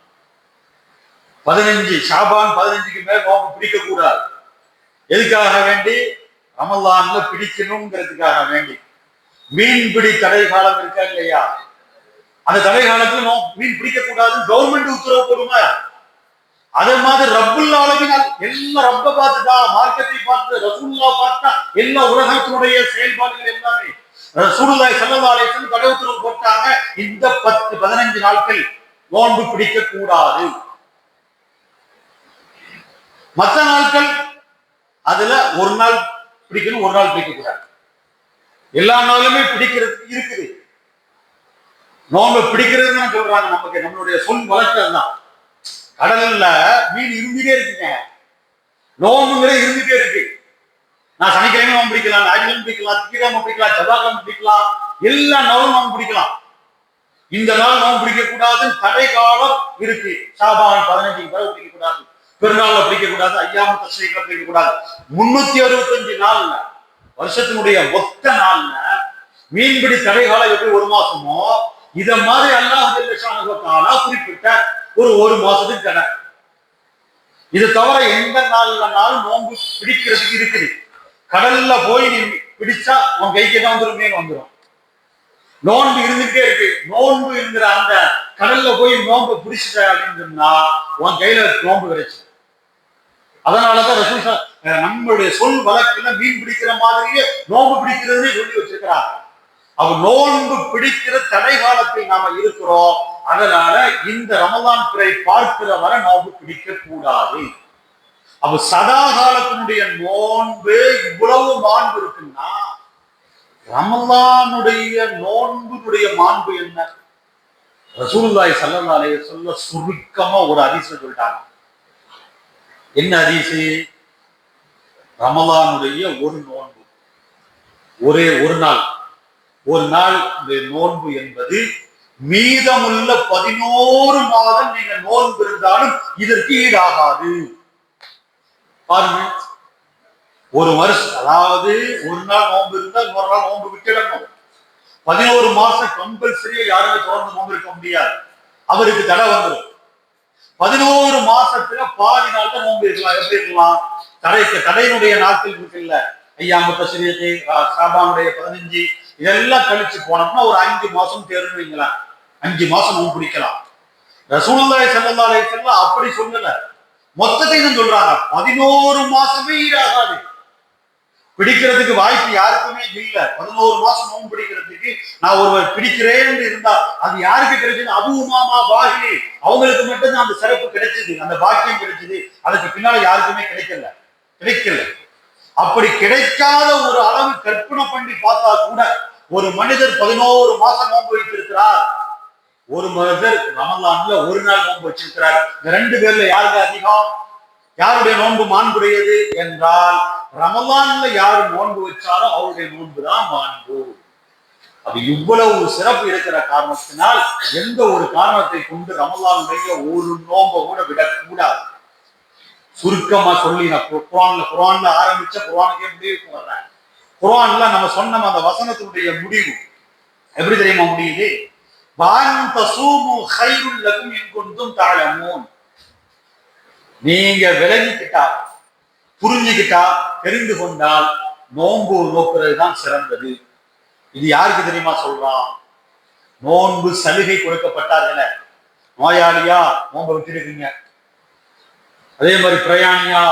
15 ஷாபான் 15க்கு மேல நோன்பு பிடிக்க கூடாது. எதுக்காக வேண்டி? ரமலான்ல பிடிக்கணுங்கிறதுக்காக வேண்டி. மீன்பிடி தடை காலம் இருக்கா இல்லையா? அந்த தடை காலத்துல மீன் பிடிக்க கூடாதுன்னு கவர்மெண்ட் உத்தரவு போடுமா? அதே மாதிரி ரப்புல் ஆலமீன் எல்லாம் ரப்ப பார்த்துட்டா, மார்க்கெட்டை பார்த்து, ரசூலுல்லாஹ் பார்த்தா, எல்லா உலகத்தினுடைய செயல்பாடுகள் எல்லாமே ரசூலுல்லாஹி ஸல்லல்லாஹு அலைஹி வஸல்லம் தடை உத்தரவு போட்டாங்க. இந்த 10-15 நாட்கள் நோன்பு பிடிக்க கூடாது. மற்ற நாட்கள் அதுல ஒரு நாள் பிடிக்கணும், ஒரு நாள் பிடிக்க கூடாது. எல்லா நாளுமே பிடிக்கிறதுக்கு இருக்குது. நோன்பு பிடிக்கிறதுன்னு சொல்றாங்க. நமக்கு நம்மளுடைய சொல் வழக்கம் தான். கடல்ல மீன் இருந்துட்டே இருக்குங்க, நோம்புங்கிற இருந்துட்டே இருக்கு. நான் சனிக்கிழமை நோம்பு பிடிக்கலாம், ஞாயிற்றுக்கிழமை பிடிக்கலாம், திங்கட்கிழமை பிடிக்கலாம், செவ்வாய்க்கிழமை பிடிக்கலாம், எல்லா நாளும் நோம்பு பிடிக்கலாம். இந்த நாள் நோம்பு பிடிக்க கூடாதுன்னு தடை காலம் இருக்கு. ஷாபான் 15 பிறகு பிடிக்க கூடாது, பெருநாள்ல பிடிக்க கூடாது, ஐயாம தஸ்ரீக்ல பிடிக்க கூடாது. 365 நாள்ல, வருஷத்தினுடைய மொத்த நாள்ல மீன்பிடி தடை காலம் எப்படி 1 மாசமோ, இத மாதிரி அல்லாஹ் குறிப்பிட்ட ஒரு மாசத்துக்கு கடை. இது தவிர எந்த நாள் நோன்பு பிடிக்கிறதுக்கு இருக்குது. கடல்ல போய் நீ பிடிச்சா உன் கைக்கு தான் வந்துடும், மீன் வந்துடும். நோன்பு இருந்துட்டே இருக்கு. நோன்பு இருக்கிற அந்த கடல்ல போய் நோன்பு பிடிச்சிட்ட அப்படின்னு சொன்னா உன் கையில நோன்பு கிடைச்சு. அதனாலதான் ரசூல் நம்மளுடைய சொல் வழக்குல மீன் பிடிக்கிற மாதிரியே நோன்பு பிடிக்கிறதுன்னு சொல்லி வச்சிருக்கிறாங்க. அவ நோன்பு பிடிக்கிற தடை காலத்தில் நாம இருக்கிறோம். அதனால இந்த ரமலான் பிறை பார்க்கிற வரை நோன்பு பிடிக்க கூடாது. அப்ப சதா காலத்தினுடைய நோன்பு இவ்வளவு மாண்பு இருக்குன்னா ரமலானுடைய நோன்புடைய மாண்பு என்ன? ரசூலுல்லாஹி ஸல்லல்லாஹு அலைஹி வஸல்லம் சுருக்கமா ஒரு ஹதீஸ் சொல்லிட்டாங்க. என்ன ஹதீஸ்? ரமலானுடைய ஒரு நோன்பு, ஒரே ஒரு நாள் இந்த நோன்பு என்பது மீதமுள்ள 11 மாதம் நீங்க நோன்பு இருந்தாலும் இதற்கு ஈடாகாது. பாருங்க, ஒரு வருஷம், அதாவது ஒரு நாள் நோன்பு இருந்தா இன்னொரு நாள் நோன்பு விட்டுடணும். 11 மாசம் கம்பல்சரியா யாருமே தொடர்ந்து நோன்பு இருக்க முடியாது, அவருக்கு தடை வந்துடும். 11 மாசத்துல பாதி நாள் தான் நோன்பு இருக்கலாம். எப்படி இருக்கலாம்? தடையினுடைய நாட்கள் இருக்குல்ல, ஐயாம தஸ்ரீக்கு, ஷாபானுடைய 15, இதெல்லாம் கழிச்சு போனோம்னா ஒரு 5 மாசம் தேர்வுங்களா, 5 மாசம் நோன்பு பிடிக்கலாம். ரசூலுல்லாஹி ஸல்லல்லாஹு அலைஹி வஸல்லம் அப்படி சொல்லல, மொத்தத்தையும் சொல்றாங்க. 11 மாசமே ஈடாகாது. பிடிக்கிறதுக்கு வாய்ப்பு யாருக்குமே இல்லை. 11 மாசம் நோன்பு பிடிக்கிறதுக்கு நான் ஒருவர் பிடிக்கிறேன்னு இருந்தா அது யாருக்கு கிடைச்சது? அபூ உமாமா பாஹிலி, அவங்களுக்கு மட்டும்தான் அந்த சிறப்பு கிடைச்சது, அந்த பாக்கியம் கிடைச்சது. அதுக்கு பின்னால யாருக்குமே கிடைக்கல. அப்படி கிடைக்காத ஒரு அளவு கற்பனை பண்ணி பார்த்தா கூட ஒரு மனிதர் 11 மாசம் நோன்பு வைத்திருக்கிறார், ஒரு மனிதர் ரமலான்ல ஒரு நாள் நோன்பு வச்சிருக்கிறார். இந்த 2 பேர்ல யாருக்கு அதிகம்? யாருடைய நோன்பு மாண்புடையது என்றால் ரமலான்ல யாரு நோன்பு வச்சாரோ அவருடைய நோன்பு தான் மாண்பு. அது இவ்வளவு சிறப்பு இருக்கிற காரணத்தினால் எந்த ஒரு காரணத்தை கொண்டு ரமலானுடைய ஒரு நோன்பை கூட விடக்கூடாது. சுருக்கமா சொல்லி நான் குர்ஆன்ல ஆரம்பிச்ச குர்ஆனுக்கே முடிவுக்கு வர்றேன். குர்ஆன்ல நம்ம சொன்ன அந்த வசனத்தினுடைய முடிவு எப்படி தெரியுமா முடியுது? வான் தஸூமு கைருல் லகும் இன் குன்தும் தஅலமூன். நீங்க விளங்கிக்கிட்டா, புரிஞ்சுக்கிட்டா, தெரிந்து கொண்டால் நோன்பு நோக்குறது தான் சிறந்தது. இது யாருக்கு தெரியுமா சொல்றான்? நோன்பு சலுகை கொடுக்கப்பட்டார்கள, நோயாளியா நோன்பை விட்டுடுங்க, அதே மாதிரி பிரயாணியா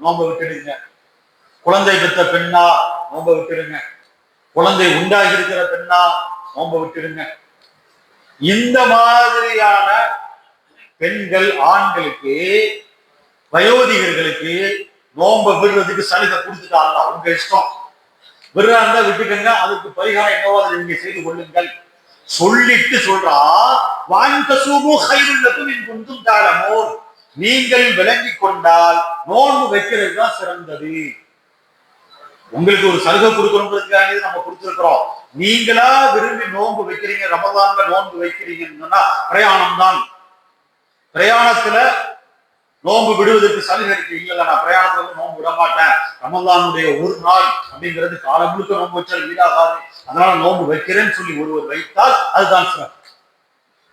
நோன்பை விட்டுடுங்க, குழந்தை பெற்ற பெண்ணா நோன்பை விட்டுடுங்க, குழந்தை உண்டாகி இருக்கிற பெண்ணா நோன்பை விட்டுடுங்க. இந்த மாதிரியான பெண்கள், ஆண்களுக்கு, வயோதிகர்களுக்கு நோன்பை விடுறதுக்கு சலுகை கொடுத்துட்டாங்க. உங்க இஷ்டம், விடுறாங்க விட்டுக்கங்க, அதுக்கு பரிகாரம் என்னவோ அதை நீங்க செய்து கொள்ளுங்கள் சொல்லிட்டு சொல்றா. நீங்கள் விளங்கி கொண்டால் நோன்பு வைக்கிறது தான் சிறந்தது. உங்களுக்கு ஒரு சலுகை கொடுக்கணுங்கிறதுக்காக நம்ம கொடுத்துருக்கிறோம். நீங்களா விரும்பி நோன்பு வைக்கிறீங்க, ரமலான்ல நோன்பு வைக்கிறீங்கன்னா பிரயாணம் தான். பிரயாணத்துல நோன்பு விடுவதற்கு சலுகை இருக்கு. இல்ல, நான் பிரயாணத்துல நோன்பு விட மாட்டேன், ரமலானுடைய ஒரு நாள் அப்படிங்கிறது காலம் முழுக்க நோன்பு வச்சால் வீடாகாது, அதனால நோன்பு வைக்கிறேன்னு சொல்லி ஒருவர் வைத்தால் அதுதான் சிறப்பு.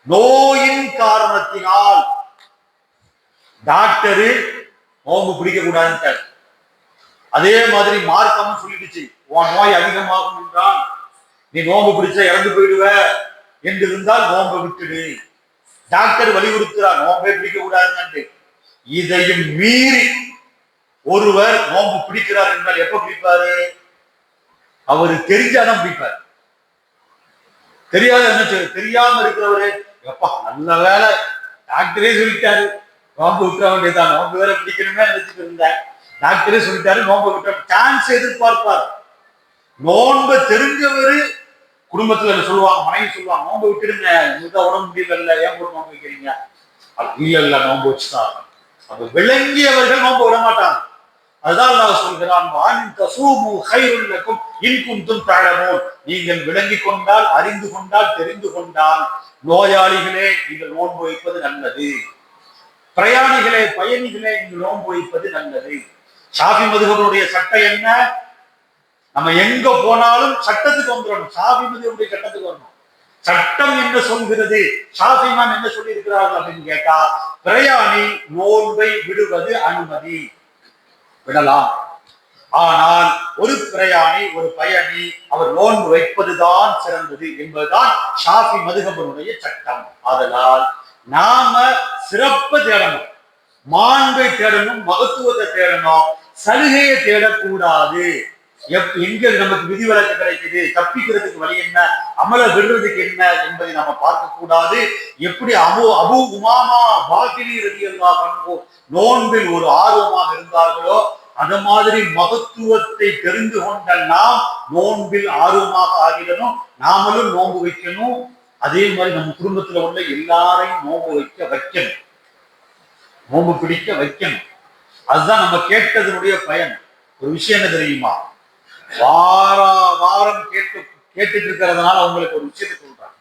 நோயின் காரணத்தினால் டாக்டரு நோன்பு பிடிக்க கூடாதுன்னு, அதே மாதிரி மார்க்கமும் சொல்லிடுச்சு, உன் நோய் அதிகமாகும் என்றால் நீ நோன்பு பிடிச்சா இறந்து போயிடுவ என்று இருந்தால் நோன்பை விட்டுடு. டாக்டர் வலியுறுத்துறார் நோன்பை பிடிக்க கூடாதுன்னு. இதையும் மீறி ஒருவர் நோன்பு பிடிக்கிறார் என்றால் எப்ப பிடிப்பாரு? அவரு தெரிஞ்சாதான் பிடிப்பாரு. தெரியாத என்ன, தெரியாம இருக்கிறவரு எப்பா நல்ல வேலை டாக்டரே சொல்லிட்டாரு நோன்பு விட்டுற வேண்டியதான், நோன்பு வேற பிடிக்கணுமே நினைச்சிட்டு இருந்தேன், டாக்டரே சொல்லிட்டாரு நோன்பு விட்டுற சான்ஸ் எதிர்பார்ப்பார். நோன்பை தெரிஞ்சவரு குடும்பத்துல சொல்லுவாங்க, மனைவி சொல்லுவாங்க நோன்பு விட்டுடுங்க, உங்களுக்கு உடம்பு முடியல, ஏன் போட்டு நோன்பு வைக்கிறீங்க? இல்ல நோன்பு வச்சுதான். அது விளங்கியவர்கள் நோன்பு விட மாட்டாங்க. அதுதான் அல்லாஹ் சொல்கிறான், நீங்கள் விளங்கி கொண்டால், அறிந்து கொண்டால், தெரிந்து கொண்டால், நோயாளிகளே நீங்கள் நோன்பு வைப்பது நல்லது, பிரயாணிகளே, பயணிகளே நீங்கள் நோன்பு வைப்பது நல்லது. ஷாஃபி மதுஹபுடைய சட்டம் என்ன? நம்ம எங்க போனாலும் சட்டத்துக்கு வந்துடணும், ஷாஃபி மதுஹபுடைய சட்டத்துக்கு வரணும். சட்டம் என்ன சொல்கிறது, ஷாஃபி இமாம் என்ன சொல்லி இருக்கிறார்கள் அப்படின்னு கேட்டா, பிரயாணி நோன்பை விடுவது அனுமதி, விடலாம். ஆனால் ஒரு பிரயாணி, ஒரு பயணி அவர் நோன்பு வைப்பதுதான் சிறந்தது என்பதுதான் ஷாஃபி மதுஹபனுடைய சட்டம். ஆதலால் நாம சிறப்பு தேடணும், மாண்பை தேடணும், மகத்துவத்தை தேடணும், சலுகையை தேடக்கூடாது. எங்க நமக்கு விதிவிலக்கு கிடைக்குது, தப்பிக்கிறதுக்கு வழி என்ன, அமல விடுறதுக்கு என்ன என்பதை நம்ம பார்க்க கூடாது. எப்படி அபு உமாமா பாகினி ரலியல்லாஹு அன்ஹு நோன்பில் ஒரு ஆர்வமாக இருந்தார்களோ, அந்த மாதிரி மகத்துவத்தை தெரிந்து கொண்ட நாம் நோன்பில் ஆர்வமாக ஆகிடணும். நாமளும் நோன்பு வைக்கணும். அதே மாதிரி நம்ம குடும்பத்துல உள்ள எல்லாரையும் நோன்பு வைக்கணும், நோன்பு பிடிக்க வைக்கணும். அதுதான் நம்ம கேட்டதனுடைய பயன். ஒரு விஷயம் என்ன தெரியுமா, வாரம் கேட்டுட்டு இருக்கிறதுனால உங்களுக்கு ஒரு விஷயத்தை சொல்றாங்க.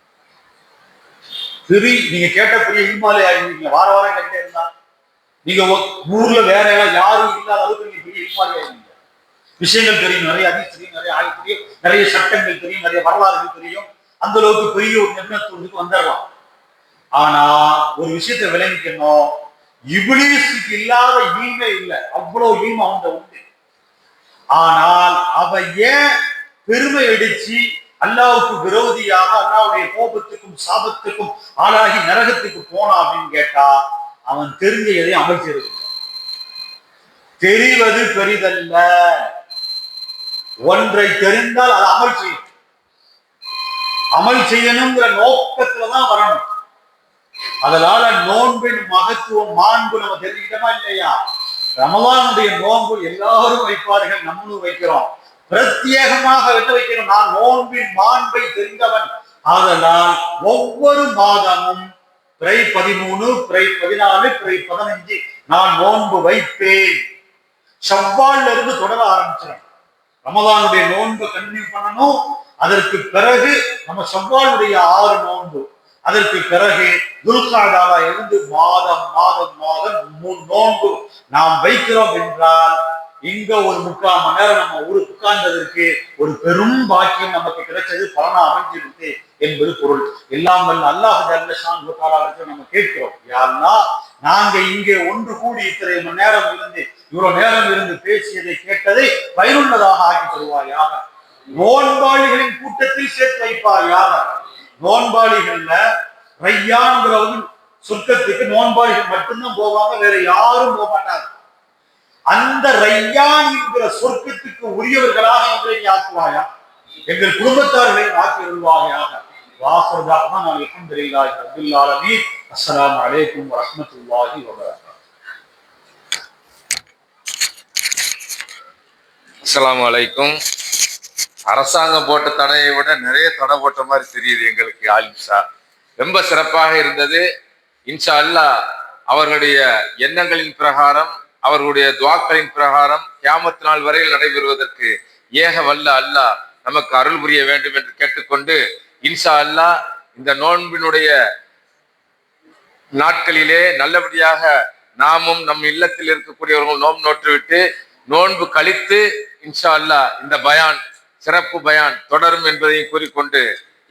நீங்க கேட்ட பெரிய இல்மாலே ஆகிருக்கீங்க. வாரம் கேட்டே இருந்தா நீங்க ஊர்ல வேற யாரும் இல்லாத அளவுக்கு நீங்க பெரிய இல்மாலே ஆகிருக்கீங்க. விஷயங்கள் தெரியும், நிறைய ஹதீஸ் தெரியும், நிறைய ஆய்வு தெரியும், நிறைய சட்டங்கள் தெரியும், நிறைய வரலாறுகள் தெரியும். அந்த அளவுக்கு பெரிய ஒரு நிபுணத்துவத்துக்கு வந்துடலாம். ஆனா ஒரு விஷயத்தை விளங்கிக்கணும், இப்லீஸுக்கு இல்லாத ஈமை இல்லை, அவ்வளவு ஈமை அவங்க உண்டு. ஆனால் அவ ஏன் பெருமை அடிச்சு அல்லாவுக்கு விரோதியாக அல்லாவுடைய கோபத்துக்கும் சாபத்துக்கும் ஆளாகி நரகத்துக்கு போனா அப்படின்னு கேட்டா, அவன் தெரிஞ்ச எதையும் அமல் செய்வது. தெரிவது பெரிதல்ல, ஒன்றை தெரிந்தால் அதை அமல் செய்யும். அமல் செய்யணுங்கிற நோக்கத்துலதான் வரணும். அதனால நோன்பின் மகத்துவம், மாண்பு நம்ம தெரிஞ்சுக்கிட்டோமா இல்லையா? ரமலானுடைய நோன்பு எல்லாரும் வைப்பார்கள், நம்மளும் வைக்கிறோம். பிரத்யேகமாக என்ன வைக்கிறோம், நான் நோன்பின் மாண்பை தெரிந்தவன். அதனால் ஒவ்வொரு மாதமும் பிறை 13, பிறை 14, பிறை 15 நான் நோன்பு வைப்பேன். ஷவ்வால்ல இருந்து தொடர ஆரம்பிச்சிடும். ரமலானுடைய நோன்பு கண்டினியூ பண்ணணும். அதற்கு பிறகு நம்ம ஷவ்வாலுடைய 6 நோன்பு, அதற்கு பிறகு துல்காதாவா இருந்து மாதம் 3 நோன்பு நாம் வைக்கிறோம் என்றால், இங்க ஒரு 3/4 மணி நேரம் நம்ம ஊருக்கு உட்கார்ந்ததற்கு ஒரு பெரும் பாக்கியம் நமக்கு கிடைச்சது, பலனா அமைஞ்சிருக்கு என்பது பொருள். எல்லாம் வல்ல அல்லாஹ் ஜல்ல ஷானுஹு நம்ம கேட்கிறோம், யாருன்னா நாங்க இங்கே ஒன்று கூடி இத்தனை மணி நேரம் இருந்து இவ்வளவு நேரம் இருந்து பேசியதை கேட்டதை பயனுள்ளதாக ஆக்கி தருவாயாக. நோன்பாளிகளின் கூட்டத்தில் சேர்த்து வைப்பாயாக. நோன்பாளிகள்ல ரையான்கிறவங்க சொர்க்கத்துக்கு நோன்பாளிகள் மட்டும்தான் போவாங்க, வேற யாரும் போக மாட்டாங்க. அந்த ரையான் என்கிற சொர்க்கத்துக்கு உரியவர்களாக எங்களை ஆக்குவாயா, எங்கள் குடும்பத்தார்களை ஆக்கி வருவாயாக. வாசர்தான் அல்ஹம்துலில்லாஹி ரப்பில் ஆலமீன். அஸ்ஸலாமு அலைக்கும் வரஹ்மத்துல்லாஹி வபரகாத்துஹு. அஸ்ஸலாமு அலைக்கும். அரசாங்கம் போட்ட தடையை விட நிறைய தடை போட்ட மாதிரி தெரியுது எங்களுக்கு. ஆலிம்சா ரொம்ப சிறப்பாக இருந்தது. இன்ஷா அல்லாஹ் அவர்களுடைய எண்ணங்களின் பிரகாரம், அவர்களுடைய துவாக்களின் பிரகாரம் கியாமத் நாள் வரையில் நடைபெறுவதற்கு ஏக வல்ல அல்லாஹ் நமக்கு அருள் புரிய வேண்டும் என்று கேட்டுக்கொண்டு, இன்ஷா அல்லாஹ் இந்த நோன்பினுடைய நாட்களிலே நல்லபடியாக நாமும் நம் இல்லத்தில் இருக்கக்கூடியவர்கள் நோன்பு நோற்றுவிட்டு நோன்பு கழித்து இன்ஷா அல்லாஹ் இந்த பயான், சிறப்பு பயான் தொடரும் என்பதையும் கூறிக்கொண்டு,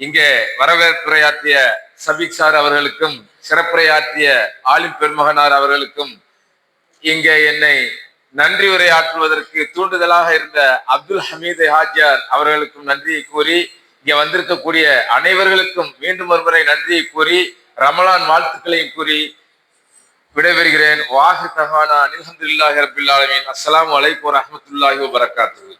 இங்கே வரவேற்புரையாற்றிய சபீக் சார் அவர்களுக்கும், சிறப்புரையாற்றிய ஆலிம் பெருமகனார் அவர்களுக்கும், இங்கே என்னை நன்றி உரையாற்றுவதற்கு தூண்டுதலாக இருந்த அப்துல் ஹமீது ஹாஜியார் அவர்களுக்கும் நன்றியை கூறி, இங்கே வந்திருக்கக்கூடிய அனைவர்களுக்கும் மீண்டும் ஒருமுறை நன்றியை கூறி, ரமலான் வாழ்த்துக்களையும் கூறி விடைபெறுகிறேன். வாஹிர் தஹானா அல்ஹம்துலில்லாஹி ரப்பில் ஆலமீன். அஸ்ஸலாமு அலைக்கும் வரஹ்மத்துல்லாஹி வபரகாத்துஹு.